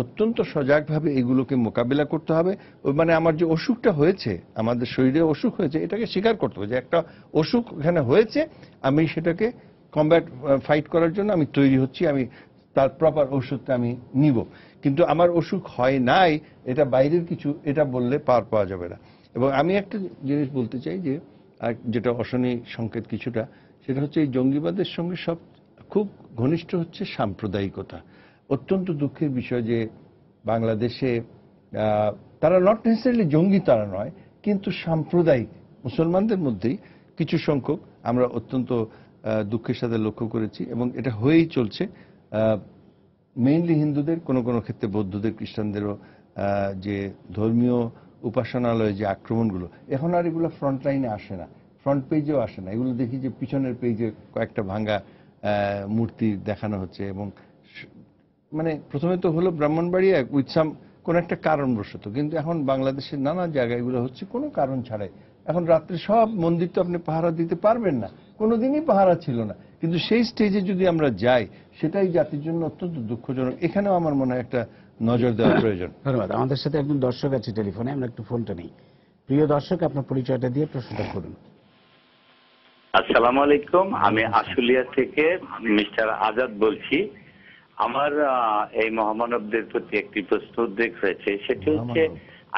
অত্যন্ত সজাগভাবে এগুলোকে মোকাবিলা করতে হবে। মানে আমার যে অসুখটা হয়েছে, আমাদের শরীরে অসুখ হয়েছে, এটাকে স্বীকার করতে হবে যে একটা অসুখ এখানে হয়েছে, আমি সেটাকে কমব্যাট ফাইট করার জন্য আমি তৈরি হচ্ছি, আমি তার প্রপার ওষুধটা আমি নিব। কিন্তু আমার অসুখ হয় নাই, এটা বাইরের কিছু, এটা বললে পার পাওয়া যাবে না। এবং আমি একটা জিনিস বলতে চাই যে যেটা অশনি সংকেত কিছুটা, সেটা হচ্ছে এই জঙ্গিবাদের সঙ্গে সব খুব ঘনিষ্ঠ হচ্ছে সাম্প্রদায়িকতা। অত্যন্ত দুঃখের বিষয় যে বাংলাদেশে তারা নট নেসেসারিলি জঙ্গি তারা নয়, কিন্তু সাম্প্রদায়িক মুসলমানদের মধ্যেই কিছু সংখ্যক আমরা অত্যন্ত দুঃখের সাথে লক্ষ্য করেছি এবং এটা হয়েই চলছে। মেইনলি হিন্দুদের, কোনো কোনো ক্ষেত্রে বৌদ্ধদের, খ্রিস্টানদেরও যে ধর্মীয় উপাসনালয়ে যে আক্রমণগুলো, এখন আর এগুলো ফ্রন্ট লাইনে আসে না, ফ্রন্ট পেজেও আসে না। এগুলো দেখি যে পিছনের পেজে কয়েকটা ভাঙ্গা মূর্তি দেখানো হচ্ছে এবং মানে প্রথমে তো হলো ব্রাহ্মণবাড়িয়া উইথ সাম কোন একটা কারণবশত, কিন্তু এখন বাংলাদেশের নানা জায়গায় এগুলো হচ্ছে কোনো কারণ ছাড়াই। এখন রাত্রে সব মন্দির তো আপনি পাহারা দিতে পারবেন না, কোনোদিনই পাহারা ছিল না, কিন্তু সেই স্টেজে যদি আমরা যাই সেটাই জাতির জন্য অত্যন্ত দুঃখজনক। এখানেও আমার মনে হয় একটা নজর দেওয়া প্রয়োজন। ধন্যবাদ। আমাদের সাথে একজন দর্শক আছে টেলিফোনে, আমরা একটু ফোনটা নেই। প্রিয় দর্শক, আপনার পরিচয়টা দিয়ে প্রশ্নটা করুন। আসসালামু আলাইকুম, আমি আশুলিয়া থেকে মিস্টার আজাদ বলছি। আমার এই মহামানবদের প্রতি একটি প্রশ্ন উদ্বেগ হয়েছে, সেটি হচ্ছে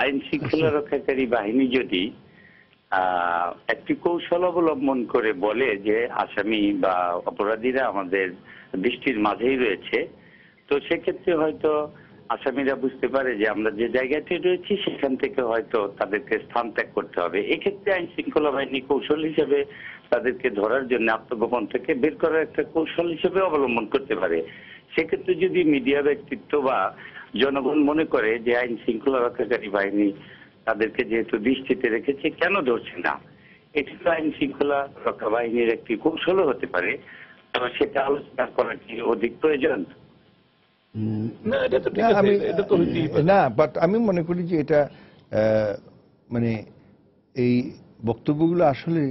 আইন শৃঙ্খলা রক্ষাকারী বাহিনী যদি একটি কৌশল অবলম্বন করে বলে যে আসামি বা অপরাধীরা আমাদের দৃষ্টির মাঝেই রয়েছে, তো সেক্ষেত্রে হয়তো আসামিরা বুঝতে পারে যে আমরা যে জায়গাতে রয়েছি সেখান থেকে হয়তো তাদেরকে স্থান ত্যাগ করতে হবে। এক্ষেত্রে আইন শৃঙ্খলা বাহিনী কৌশল হিসেবে তাদেরকে ধরার জন্য আত্মগোপন থেকে বের করার একটা কৌশল হিসেবে অবলম্বন করতে পারে। সেক্ষেত্রে যদি মিডিয়া ব্যক্তিত্ব বা জনগণ মনে করে যে আইন শৃঙ্খলা রক্ষাকারী বাহিনী তাদেরকে যেহেতু দৃষ্টিতে রেখেছে, কেন ধরছে না, এটি তো আইন শৃঙ্খলা রক্ষা বাহিনীর একটি কৌশলও হতে পারে, তো সেটা আলোচনা করা কি অধিক প্রয়োজন? না, বাট আমি মনে করি যে এটা মানে এই বক্তব্যগুলো আসলে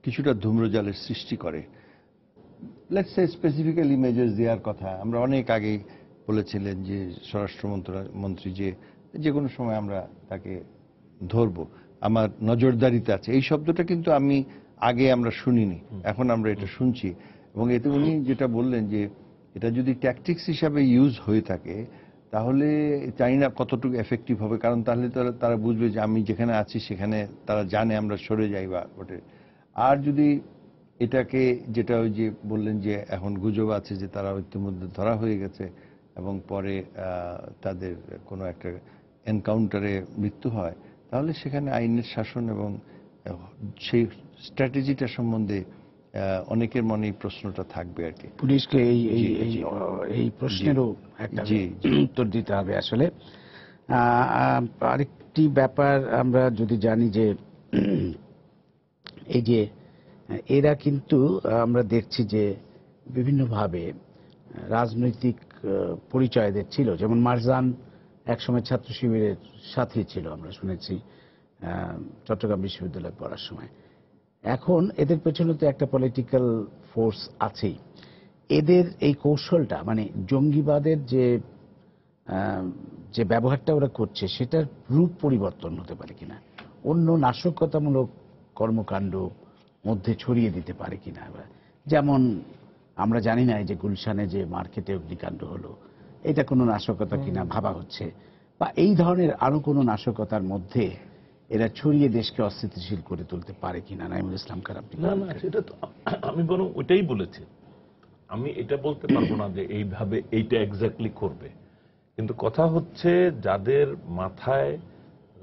কিছুটা ধূম্রজালের সৃষ্টি করে। লেটস সে স্পেসিফিক্যাল ইমেজেস দেওয়ার কথা আমরা অনেক আগেই বলেছিলেন যে স্বরাষ্ট্রমন্ত্রী যে কোনো সময় আমরা তাকে ধরব, আমার নজরদারিতে আছে, এই শব্দটা কিন্তু আমি আগে আমরা শুনিনি, এখন আমরা এটা শুনছি। এবং এতে উনি যেটা বললেন যে এটা যদি ট্যাকটিক্স হিসাবে ইউজ হয়ে থাকে তাহলে জানি না কতটুকু এফেক্টিভ হবে, কারণ তাহলে তারা বুঝবে যে আমি যেখানে আছি সেখানে তারা জানে আমরা সরে যাই বা ওঠে। আর যদি এটাকে যেটা ওই যে বললেন যে এখন গুজব আছে যে তারা ইতিমধ্যে ধরা হয়ে গেছে এবং পরে তাদের কোনো একটা এনকাউন্টারে মৃত্যু হয়, তাহলে সেখানে আইনের শাসন এবং সেই স্ট্র্যাটেজিটা সম্বন্ধে অনেকের মনে এই প্রশ্নটা থাকবে আর কি। পুলিশকে এই প্রশ্নেরও একটা উত্তর দিতে হবে আসলে। আরেকটি ব্যাপার আমরা যদি জানি যে এই যে এরা কিন্তু আমরা দেখছি যে বিভিন্নভাবে রাজনৈতিক পরিচয় এদের ছিল, যেমন মারজান একসময় ছাত্র শিবিরের সাথী ছিল, আমরা শুনেছি চট্টগ্রাম বিশ্ববিদ্যালয়ে পড়ার সময়। এখন এদের পেছনে তো একটা পলিটিক্যাল ফোর্স আছেই। এদের এই কৌশলটা মানে জঙ্গিবাদের যে ব্যবহারটা ওরা করছে সেটার রূপ পরিবর্তন হতে পারে কিনা, অন্য নাশকতামূলক কর্মকাণ্ড মধ্যে ছড়িয়ে দিতে পারে কিনা। যেমন আমরা জানি না যে গুলশানে যে মার্কেটে অগ্নিকাণ্ড হলো, এটা কোনো নাশকতা কিনা ভাবা হচ্ছে, বা এই ধরনের আরো কোনো নাশকতার মধ্যে এরা ছড়িয়ে দেশকে অস্থিতিশীল করে তুলতে পারে কিনা। নাইমুল ইসলাম খান, আপনি? না, সেটা তো আমি বরং ওইটাই বলেছি। আমি এটা বলতে পারবো না যে এইভাবে এইটা এক্স্যাক্টলি করবে, কিন্তু কথা হচ্ছে যাদের মাথায়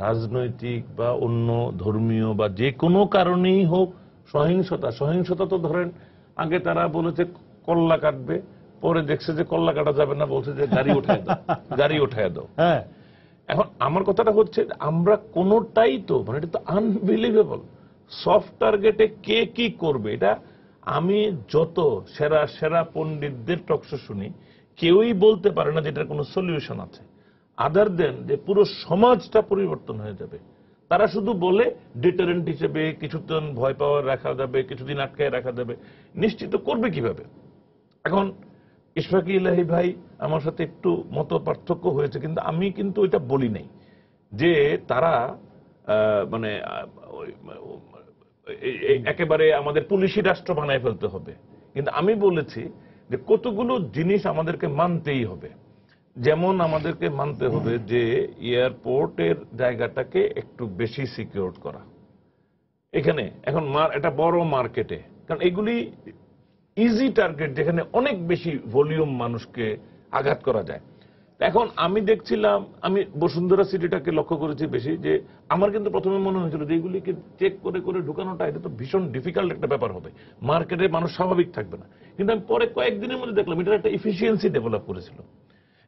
রাজনৈতিক বা অন্য ধর্মীয় বা যে কোনো কারণেই হোক সহিংসতা তো ধরেন আগে তারা বলেছে কল্লা কাটবে, পরে দেখছে যে কল্লা কাটা যাবে না, বলছে যে গাড়ি উঠায় দাও, গাড়ি উঠায় দাও। হ্যাঁ, এখন আমার কথাটা হচ্ছে আমরা কোনোটাই তো মানে এটা তো আনবিলিভেবল। সফট টার্গেটে কে কি করবে, এটা আমি যত সেরা সেরা পণ্ডিতদের টকশো শুনি, কেউই বলতে পারে না যে এটার কোনো সলিউশন আছে আদার দেন যে পুরো সমাজটা পরিবর্তন হয়ে যাবে। তারা শুধু বলে ডিটারেন্ট হিসেবে কিছুদিন ভয় পাওয়া রাখা যাবে, কিছুদিন আটকায় রাখা যাবে, নিশ্চিত করবে কিভাবে? এখন ইশফাকী ইলাহী ভাই আমার সাথে একটু মত পার্থক্য হয়েছে, কিন্তু আমি কিন্তু ওইটা বলি নাই যে তারা মানে একেবারে আমাদের পুলিশি রাষ্ট্র বানায় ফেলতে হবে, কিন্তু আমি বলেছি যে কতগুলো জিনিস আমাদেরকে মানতেই হবে। যেমন আমাদেরকে মানতে হবে যে এয়ারপোর্টের জায়গাটাকে একটু বেশি সিকিউর করা। এখানে এখন একটা বড় মার্কেটে, কারণ এগুলি ইজি টার্গেট যেখানে অনেক বেশি ভলিউম মানুষকে আঘাত করা যায়। এখন আমি দেখছিলাম, আমি বসুন্ধরা সিটিটাকে লক্ষ্য করেছি বেশি, যে আমার কিন্তু প্রথমে মনে হয়েছিল যে এগুলিকে চেক করে করে ঢুকানোটা এটা তো ভীষণ ডিফিকাল্ট একটা ব্যাপার হবে, মার্কেটে মানুষ স্বাভাবিক থাকবে না। কিন্তু আমি পরে কয়েকদিনের মধ্যে দেখলাম এটা একটা এফিসিয়েন্সি ডেভেলপ করেছিল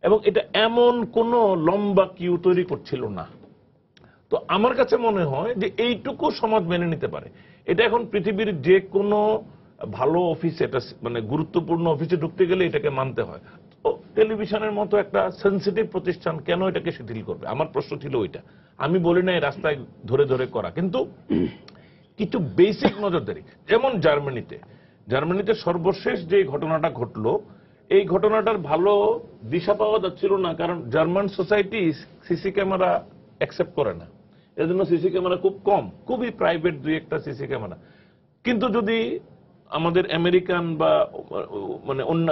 এবং এটা এমন কোনো লম্বা কিউ তৈরি করছিল না। তো আমার কাছে মনে হয় যে এইটুকু সমাজ মেনে নিতে পারে। এটা এখন পৃথিবীর যে কোনো ভালো অফিসে, এটা মানে গুরুত্বপূর্ণ অফিসে ঢুকতে গেলে এটাকে মানতে হয়। তো টেলিভিশনের মতো একটা সেন্সিটিভ প্রতিষ্ঠান কেন এটাকে শিথিল করবে? আমার প্রশ্ন ছিল ওইটা। আমি বলি না রাস্তায় ধরে ধরে করা, কিন্তু কিছু বেসিক নজরদারি। যেমন জার্মানিতে সর্বশেষ যে ঘটনাটা ঘটলো, এই ঘটনাটার ভালো দিশা পাওয়া যাচ্ছিল না, কারণ German society CC camera accept করে না, এজন্য সিসি ক্যামেরা খুব কম, খুবই প্রাইভেট দুই একটা সিসি ক্যামেরা। কিন্তু যদি আমাদের আমেরিকান বা মানে অন্য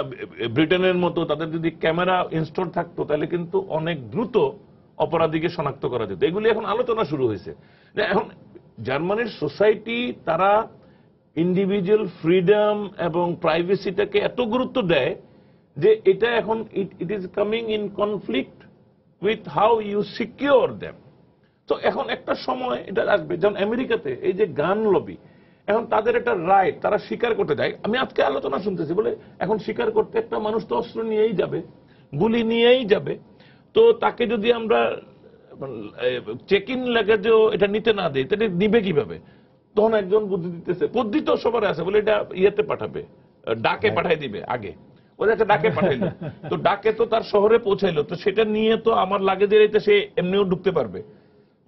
ব্রিটেনের মতো তাদের যদি ক্যামেরা ইনস্টল থাকতো, তাহলে কিন্তু অনেক দ্রুত অপরাধীকে শনাক্ত করা যেত। এগুলি এখন আলোচনা শুরু হয়েছে। এখন জার্মানির সোসাইটি তারা ইন্ডিভিজুয়াল ফ্রিডম এবং প্রাইভেসিটাকে এত গুরুত্ব দেয় যে এটা এখন it is coming in conflict with how you secure them. তো এখন একটা সময় এটা আসবে, যেমন আমেরিকাতে এই যে গান লবি, এখন তাদের একটা রাইট, তারা শিকার করতে যায়। আমি আজকে আলোচনা শুনতেছি বলে এখন শিকার করতে একটা মানুষ তো অস্ত্র নিয়েই যাবে, গুলি নিয়েই যাবে। তো তাকে যদি আমরা চেক ইন লাগেজও এটা নিতে না দিই, তাহলে নিবে কিভাবে? তখন একজন বুদ্ধি দিতেছে, বুদ্ধি তো সবার আছে, বলে এটা ইয়েতে পাঠাবে, ডাকে পাঠাই দিবে। আগে ওদের একটা ডাকে পাঠাইলো, তো ডাকে তো তার শহরে পৌঁছাইলো, তো সেটা নিয়ে তো আমার লাগেজের এতে সে এমনিও ঢুকতে পারবে,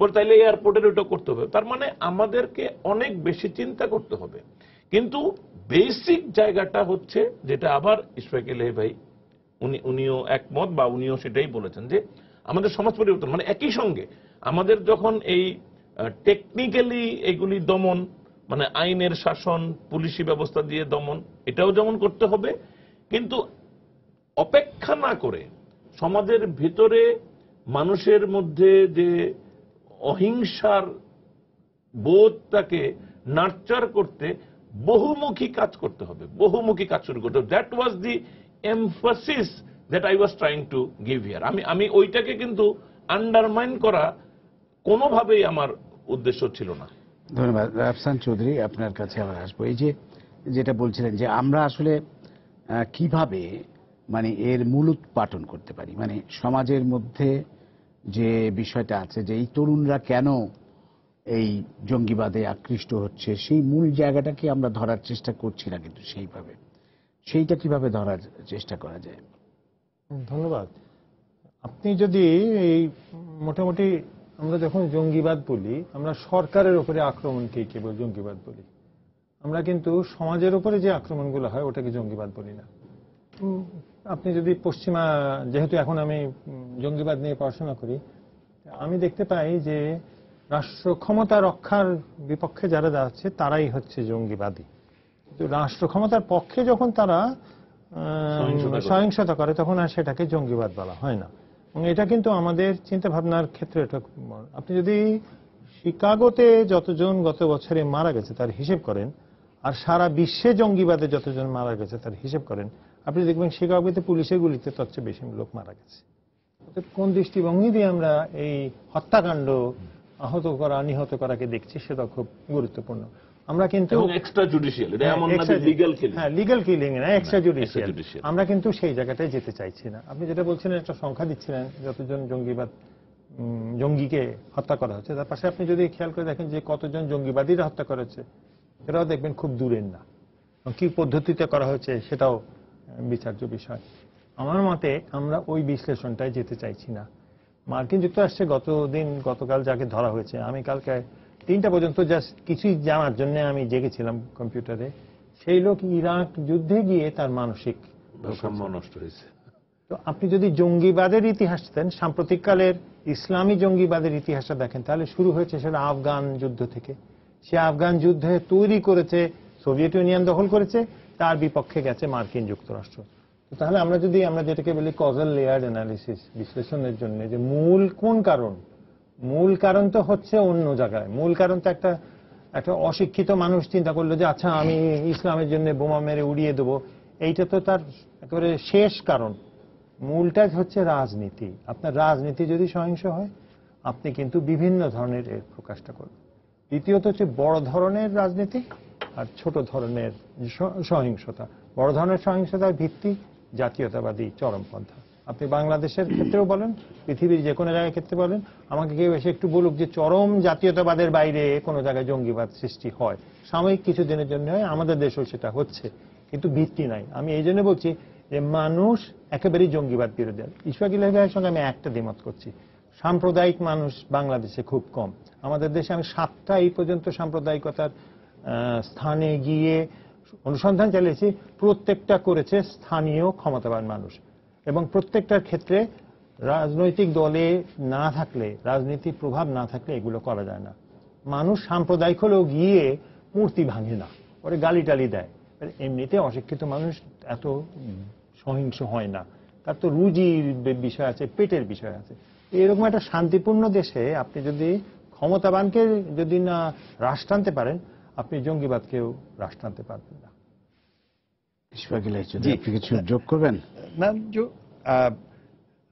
বলে তাইলে এয়ারপোর্টের ওইটা করতে হবে। তার মানে আমাদেরকে অনেক বেশি চিন্তা করতে হবে। কিন্তু বেসিক জায়গাটা হচ্ছে যেটা আবার ইশফাক ইলাহী ভাই উনিও একমত, বা উনিও সেটাই বলেছেন যে আমাদের সমাজ পরিবর্তন, মানে একই সঙ্গে আমাদের যখন এই টেকনিক্যালি এগুলি দমন, মানে আইনের শাসন, পুলিশি ব্যবস্থা দিয়ে দমন, এটাও যেমন করতে হবে, কিন্তু অপেক্ষা না করে সমাজের ভিতরে মানুষের মধ্যে যে অহিংসার বোধটাকে নার্চার করতে বহুমুখী কাজ করতে হবে, বহুমুখী কাজ শুরু করতে হবে। That was the emphasis that I was trying to give here. আমি ওইটাকে কিন্তু আন্ডারমাইন করা কোনোভাবেই আমার উদ্দেশ্য ছিল না। ধন্যবাদ। আফসান চৌধুরী, আপনার কাছে আবার আসবো। এই যে যেটা বলছিলেন যে আমরা আসলে কিভাবে মানে এর মূলোৎপাটন করতে পারি, মানে সমাজের মধ্যে যে বিষয়টা আছে যে এই তরুণরা কেন এই জঙ্গিবাদে আকৃষ্ট হচ্ছে, সেই মূল জায়গাটাকে আমরা ধরার চেষ্টা করছি না, কিন্তু সেইটা কিভাবে ধরার চেষ্টা করা যায়? ধন্যবাদ। আপনি যদি এই মোটামুটি আমরা যখন জঙ্গিবাদ বলি, আমরা সরকারের উপরে আক্রমণকেই কেবল জঙ্গিবাদ বলি, আমরা কিন্তু সমাজের উপরে যে আক্রমণগুলো হয় ওটাকে জঙ্গিবাদ বলি না। আপনি যদি পশ্চিমা, যেহেতু এখন আমি জঙ্গিবাদ নিয়ে পড়াশোনা করি, আমি দেখতে পাই যে রাষ্ট্র ক্ষমতা রক্ষার বিপক্ষে যারা যাচ্ছে তারাই হচ্ছে জঙ্গিবাদী। কিন্তু রাষ্ট্র ক্ষমতার পক্ষে যখন তারা সহিংসতা করে তখন আর সেটাকে জঙ্গিবাদ বলা হয় না। এবং এটা কিন্তু আমাদের চিন্তা ভাবনার ক্ষেত্রে এটা, আপনি যদি শিকাগোতে যতজন গত বছরে মারা গেছে তার হিসেব করেন, আর সারা বিশ্বে জঙ্গিবাদে যতজন মারা গেছে তার হিসেব করেন, আপনি দেখবেন শিকাগোতে পুলিশের গুলিতে তার চেয়ে বেশি লোক মারা গেছে। কোন দৃষ্টিভঙ্গি দিয়ে আমরা এই হত্যাকাণ্ড, আহত করা, নিহত করাকে দেখছি সেটা খুব গুরুত্বপূর্ণ। আমরা কিন্তু এক্সট্রা জুডিশিয়াল, এটা এমন না যে লিগ্যাল কিলিং, হ্যাঁ লিগ্যাল কিলিং না, এক্সট্রা জুডিশিয়াল। judicial। আমরা কিন্তু সেই জায়গাটায় যেতে চাইছি না। আপনি যেটা বলছিলেন একটা সংখ্যা দিচ্ছিলেন যতজন জঙ্গিকে হত্যা করা হচ্ছে, তার পাশে আপনি যদি খেয়াল করে দেখেন যে কতজন জঙ্গিবাদীরা হত্যা করা হচ্ছে, সেটাও দেখবেন খুব দূরের না। কি পদ্ধতিতে করা হয়েছে সেটাও বিচার্য বিষয়। আমার মতে আমরা ওই বিশ্লেষণটায় যেতে চাইছি না। মার্কিন যুক্তরাষ্ট্রে গতকাল যাকে ধরা হয়েছে, আমি কালকে 3টা পর্যন্ত জাস্ট কিছুই জানার জন্য আমি জেগেছিলাম কম্পিউটারে, সেই লোক ইরাক যুদ্ধে গিয়ে তার মানসিক ভারসাম্য নষ্ট হয়েছে। তো আপনি যদি জঙ্গিবাদের ইতিহাস দেন, সাম্প্রতিককালের ইসলামী জঙ্গিবাদের ইতিহাসটা দেখেন, তাহলে শুরু হয়েছে সেটা আফগান যুদ্ধ থেকে। সে আফগান যুদ্ধে তৈরি করেছে, সোভিয়েত ইউনিয়ন দখল করেছে, তার বিপক্ষে গেছে মার্কিন যুক্তরাষ্ট্র। তো তাহলে আমরা যেটাকে বলি কজাল লেয়ার অ্যানালিসিস, বিশ্লেষণের জন্য যে মূল কোন কারণ, মূল কারণ তো হচ্ছে অন্য জায়গায়। মূল কারণ তো একটা অশিক্ষিত মানুষ চিন্তা করলো যে আচ্ছা আমি ইসলামের জন্য বোমা মেরে উড়িয়ে দেবো, এইটা তো তার একেবারে শেষ কারণ। মূলটা হচ্ছে রাজনীতি। আপনার রাজনীতি যদি সহিংস হয়, আপনি কিন্তু বিভিন্ন ধরনের এর প্রকাশটা করবেন। দ্বিতীয়ত হচ্ছে বড় ধরনের রাজনীতি আর ছোট ধরনের সহিংসতা। বড় ধরনের সহিংসতার ভিত্তি জাতীয়তাবাদী চরমপন্থা। আপনি বাংলাদেশের ক্ষেত্রেও বলেন, পৃথিবীর যে কোনো জায়গায় ক্ষেত্রে বলেন, আমাকে কেউ এসে একটু বলুক যে চরম জাতীয়তাবাদের বাইরে কোনো জায়গায় জঙ্গিবাদ সৃষ্টি হয়। সাময়িক কিছু দিনের জন্য হয়, আমাদের দেশেও সেটা হচ্ছে, কিন্তু ভিত্তি নাই। আমি এই জন্য বলছি যে মানুষ একেবারেই জঙ্গিবাদ বিরোধী। ইশফাক ইলাহি ভাইয়ের সঙ্গে আমি একটা দ্বিমত করছি, সাম্প্রদায়িক মানুষ বাংলাদেশে খুব কম। আমাদের দেশে আমি 7টা এই পর্যন্ত সাম্প্রদায়িকতার স্থানে গিয়ে অনুসন্ধান চালিয়েছি, প্রত্যেকটা করেছে স্থানীয় ক্ষমতাবান মানুষ, এবং প্রত্যেকটার ক্ষেত্রে রাজনৈতিক দলে না থাকলে, রাজনীতির প্রভাব না থাকলে এগুলো করা যায় না। মানুষ সাম্প্রদায়িক হলেও গিয়ে মূর্তি ভাঙে না, পরে গালি টালি দেয়। এমনিতে অশিক্ষিত মানুষ এত সহিংস হয় না, তার তো রুজির বিষয় আছে, পেটের বিষয় আছে। এরকম একটা শান্তিপূর্ণ দেশে আপনি যদি ক্ষমতাবানকে যদি না রাশ টানতে পারেন, আপনি জঙ্গিবাদকেও রাশ টানতে পারবেন না। আপনি কিছু যোগ করবেন? না,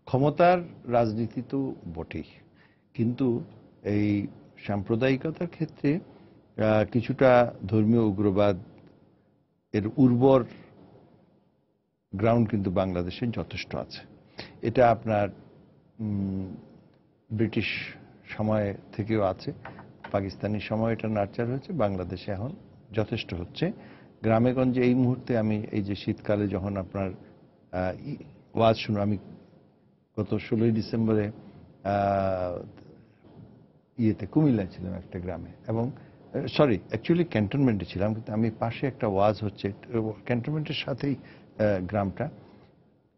ক্ষমতার রাজনীতি তো বটেই, কিন্তু এই সাম্প্রদায়িকতার ক্ষেত্রে কিছুটা ধর্মীয় উগ্রবাদ এর উর্বর গ্রাউন্ড কিন্তু বাংলাদেশে যথেষ্ট আছে। এটা আপনার ব্রিটিশ সময় থেকেও আছে, পাকিস্তানি সময় এটা নার্চার হয়েছে, বাংলাদেশে এখন যথেষ্ট হচ্ছে। গ্রামে গঞ্জে এই মুহূর্তে আমি এই যে শীতকালে যখন আপনার ওয়াজ শুনো, আমি গত 16ই ডিসেম্বরে কুমিল্লায় ছিলাম একটা গ্রামে, এবং অ্যাকচুয়ালি ক্যান্টনমেন্টে ছিলাম, কিন্তু আমি পাশে একটা ওয়াজ হচ্ছে, ক্যান্টনমেন্টের সাথেই গ্রামটা,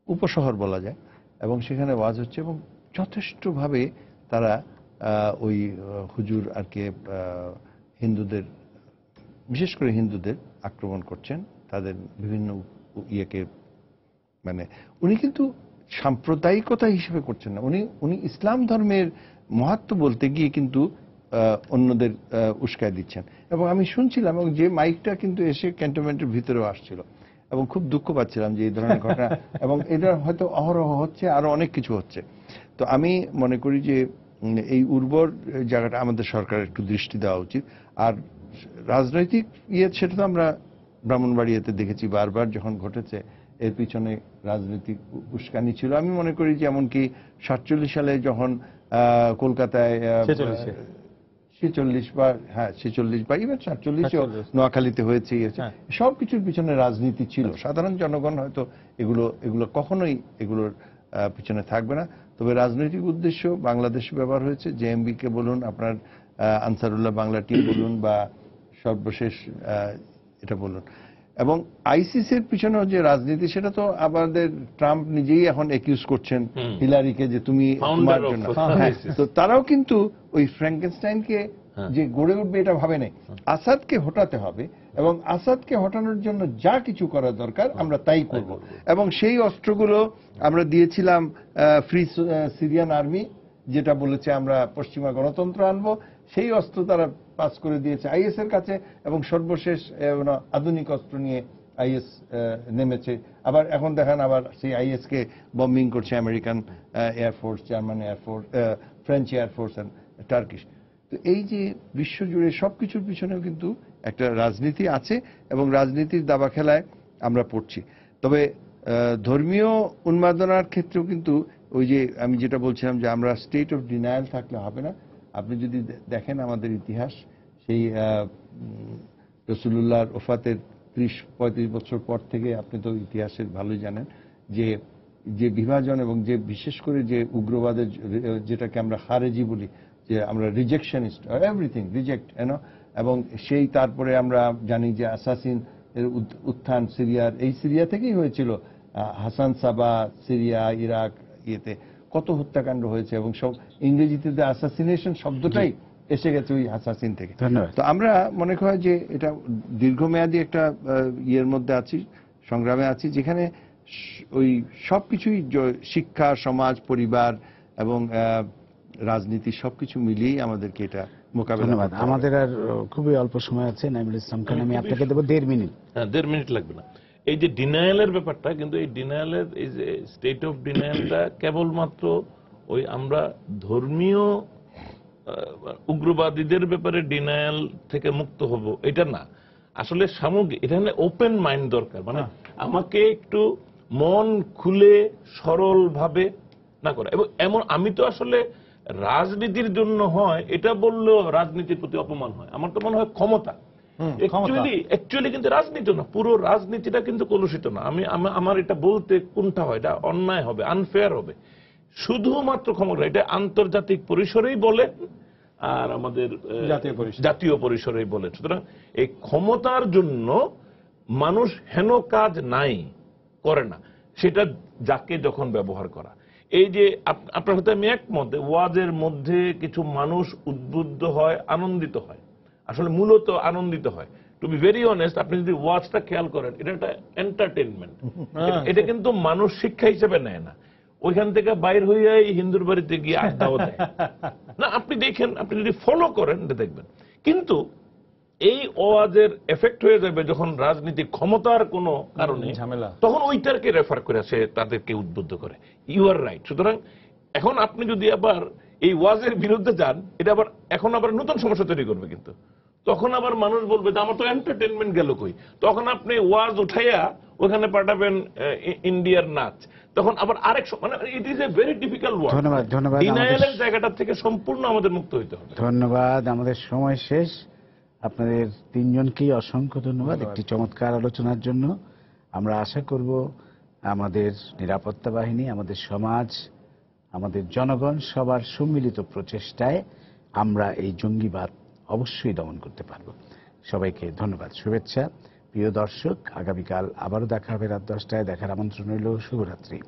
উপশহর বলা যায়, এবং সেখানে ওয়াজ হচ্ছে, এবং যথেষ্টভাবে তারা ওই হুজুর আর কি হিন্দুদের, বিশেষ করে হিন্দুদের আক্রমণ করছেন, তাদের বিভিন্ন ইয়েকে, মানে উনি কিন্তু সাম্প্রদায়িকতা হিসেবে করছেন না, উনি ইসলাম ধর্মের মাহাত্ম্য বলতে গিয়ে কিন্তু অন্যদের উস্কায় দিচ্ছেন। এবং আমি শুনছিলাম, এবং যে মাইকটা কিন্তু এসে ক্যান্টনমেন্টের ভিতরেও আসছিল, এবং খুব দুঃখ পাচ্ছিলাম যে এই ধরনের ঘটনা, এবং এটা হয়তো অহরহ হচ্ছে, আরো অনেক কিছু হচ্ছে। তো আমি মনে করি যে এই উর্বর জায়গাটা আমাদের সরকারের একটু দৃষ্টি দেওয়া উচিত। আর রাজনৈতিক সেটা তো আমরা ব্রাহ্মণবাড়িয়াতে দেখেছি বারবার যখন ঘটেছে, এর পিছনে রাজনৈতিক উস্কানি ছিল। আমি মনে করি যে এমনকি 47 সালে যখন কলকাতায় 46 বা ইভেন 47 নোয়াখালীতে হয়েছে, সব কিছুর পিছনে রাজনীতি ছিল। সাধারণ জনগণ হয়তো এগুলো কখনোই এগুলোর পিছনে থাকবে না, তবে রাজনৈতিক উদ্দেশ্য বাংলাদেশে ব্যবহার হয়েছে। জেএমবি কে বলুন, আপনার আনসারুল্লাহ বাংলা টিম বলুন, বা সর্বশেষ এটা বলুন, এবং আইসিসির পিছনে যে রাজনীতি, সেটা তো আমাদের ট্রাম্প নিজেই এখন একিউজ করছেন হিলারিকে যে তুমি তোমার জন্য। তো তারাও কিন্তু ওই ফ্র্যাঙ্কেনস্টাইনকে যে গড়ে উঠবে এটা ভাবে নাই, আসাদকে হটাতে হবে, এবং আসাদকে হটানোর জন্য যা কিছু করা দরকার আমরা তাই করব। এবং সেই অস্ত্রগুলো আমরা দিয়েছিলাম ফ্রি সিরিয়ান আর্মি, যেটা বলেছে আমরা পশ্চিমা গণতন্ত্র আনবো, সেই অস্ত্র তারা পাস করে দিয়েছে আইএস এর কাছে, এবং সর্বশেষ আধুনিক অস্ত্র নিয়ে আইএস নেমেছে। আবার এখন দেখেন আবার সেই আইএস কে বম্বিং করছে American air force, German air force, French air force and Turkish. তো এই যে বিশ্বজুড়ে সবকিছুর পিছনেও কিন্তু একটা রাজনীতি আছে এবং রাজনীতির দাবা খেলায় আমরা পড়ছি। তবে ধর্মীয় উন্মাদনার ক্ষেত্রেও কিন্তু ওই যে আমি যেটা বলছিলাম যে আমরা স্টেট অফ ডিনায়াল থাকলে হবে না। আপনি যদি দেখেন আমাদের ইতিহাস, সেই রাসূলুল্লাহর ওফাতের 30-35 বছর পর থেকে আপনি তো ইতিহাসের ভালোই জানেন যে যে বিভাজন এবং যে বিশেষ করে যে উগ্রবাদের যেটাকে আমরা খারেজি বলি, যে আমরা রিজেকশনিস্ট, এভরিথিং রিজেক্ট এবং সেই তারপরে আমরা জানি যে অ্যাসাসিন এর উত্থান এই সিরিয়া থেকেই হয়েছিল। হাসান সাবা, সিরিয়া, ইরাক, ইয়েতে কত হত্যাকাণ্ড হয়েছে এবং সব ইংরেজিতে অ্যাসাসিনেশন শব্দটাই এসে গেছে ওই হাসাসিন থেকে। তো আমরা মনে করি যে এটা দীর্ঘমেয়াদী একটা ইয়ের মধ্যে আছি, সংগ্রামে আছি, যেখানে ওই সবকিছুই শিক্ষা, সমাজ, পরিবার এবং রাজনীতি সবকিছু মিলিয়েই আমাদেরকে এটা মোকাবেলা করতে হবে। ধন্যবাদ। আমাদের আর খুবই অল্প সময় আছে। নাইমুল ইসলাম খান, আমি আপনাকে দেবো 1.5 মিনিট। হ্যাঁ, 1.5 মিনিট লাগবে না। এই যে ডিনায়ালের ব্যাপারটা, কিন্তু এই ডিনায়ালের এই যে স্টেট অফ ডিনায়ালটা কেবলমাত্র ওই আমরা ধর্মীয় উগ্রবাদীদের ব্যাপারে ডিনায়াল থেকে মুক্ত হব এটা না, আসলে সামগ্রিক এখানে ওপেন মাইন্ড দরকার। মানে আমাকে একটু মন খুলে সরল ভাবে না করে, এবং এমন আমি তো আসলে রাজনীতির জন্য হয় এটা বললেও রাজনীতির প্রতি অপমান হয়। আমার তো মনে হয় ক্ষমতা অ্যাকচুয়ালি কিন্তু রাজনীতি না, পুরো রাজনীতিটা কিন্তু কলুষিত না। আমার এটা বলতে কোনটা হয়, এটা অন্যায় হবে, আনফেয়ার হবে। শুধুমাত্র ক্ষমতা, এটা আন্তর্জাতিক পরিসরেই বলে আর আমাদের জাতীয় পরিসরেই বলে। সুতরাং এই ক্ষমতার জন্য মানুষ হেন কাজ নাই করে না, সেটা যাকে যখন ব্যবহার করা। এই যে আপনার সাথে আমি একমত, ওয়াজের মধ্যে কিছু মানুষ উদ্বুদ্ধ হয়, আনন্দিত হয়, আসলে মূলত আনন্দিত হয়। টু বি ভেরি অনেস্ট, আপনি যদি ওয়াজটা খেয়াল করেন, এটা একটা এন্টারটেনমেন্ট, এটা কিন্তু মানুষ শিক্ষা হিসেবে নেয় না। ওইখান থেকে বাইর হইয়াই হিন্দুর বাড়িতে গিয়ে আড্ডাও দেয় না। আপনি দেখেন, আপনি যদি ফলো করেন দেখবেন। কিন্তু এই ওয়াজের এফেক্ট হয়ে যাবে যখন রাজনীতি ক্ষমতার কোনো কারণে ঝামেলা, তখন ওইটাকে রেফার করে সে তাদেরকে উদ্বুদ্ধ করে। You are right. সুতরাং এখন আপনি যদি আবার এই ওয়াজের বিরুদ্ধে যান, এটা আবার এখন আবার নতুন সমস্যা তৈরি করবে। কিন্তু তখন আবার মানুষ বলবে যে আমার তো এন্টারটেনমেন্ট গেল কই। তখন আপনি ওয়াজ উঠাইয়া ওখানে পাঠাবেন ইন্ডিয়ার নাচ, তখন আবার আরেক মানে it is a very difficult word. ধন্যবাদ। ডিনায়ালের জায়গাটা থেকে সম্পূর্ণ আমাদের মুক্ত হইতে হবে। ধন্যবাদ। আমাদের সময় শেষ। আপনাদের তিনজনকেই অসংখ্য ধন্যবাদ একটি চমৎকার আলোচনার জন্য। আমরা আশা করব আমাদের নিরাপত্তা বাহিনী, আমাদের সমাজ, আমাদের জনগণ সবার সম্মিলিত প্রচেষ্টায় আমরা এই জঙ্গিবাদ অবশ্যই দমন করতে পারব। সবাইকে ধন্যবাদ, শুভেচ্ছা। প্রিয় দর্শক, আগামীকাল আবারও দেখা হবে রাত 10টায়। দেখার আমন্ত্রণ রইল। শুভরাত্রি।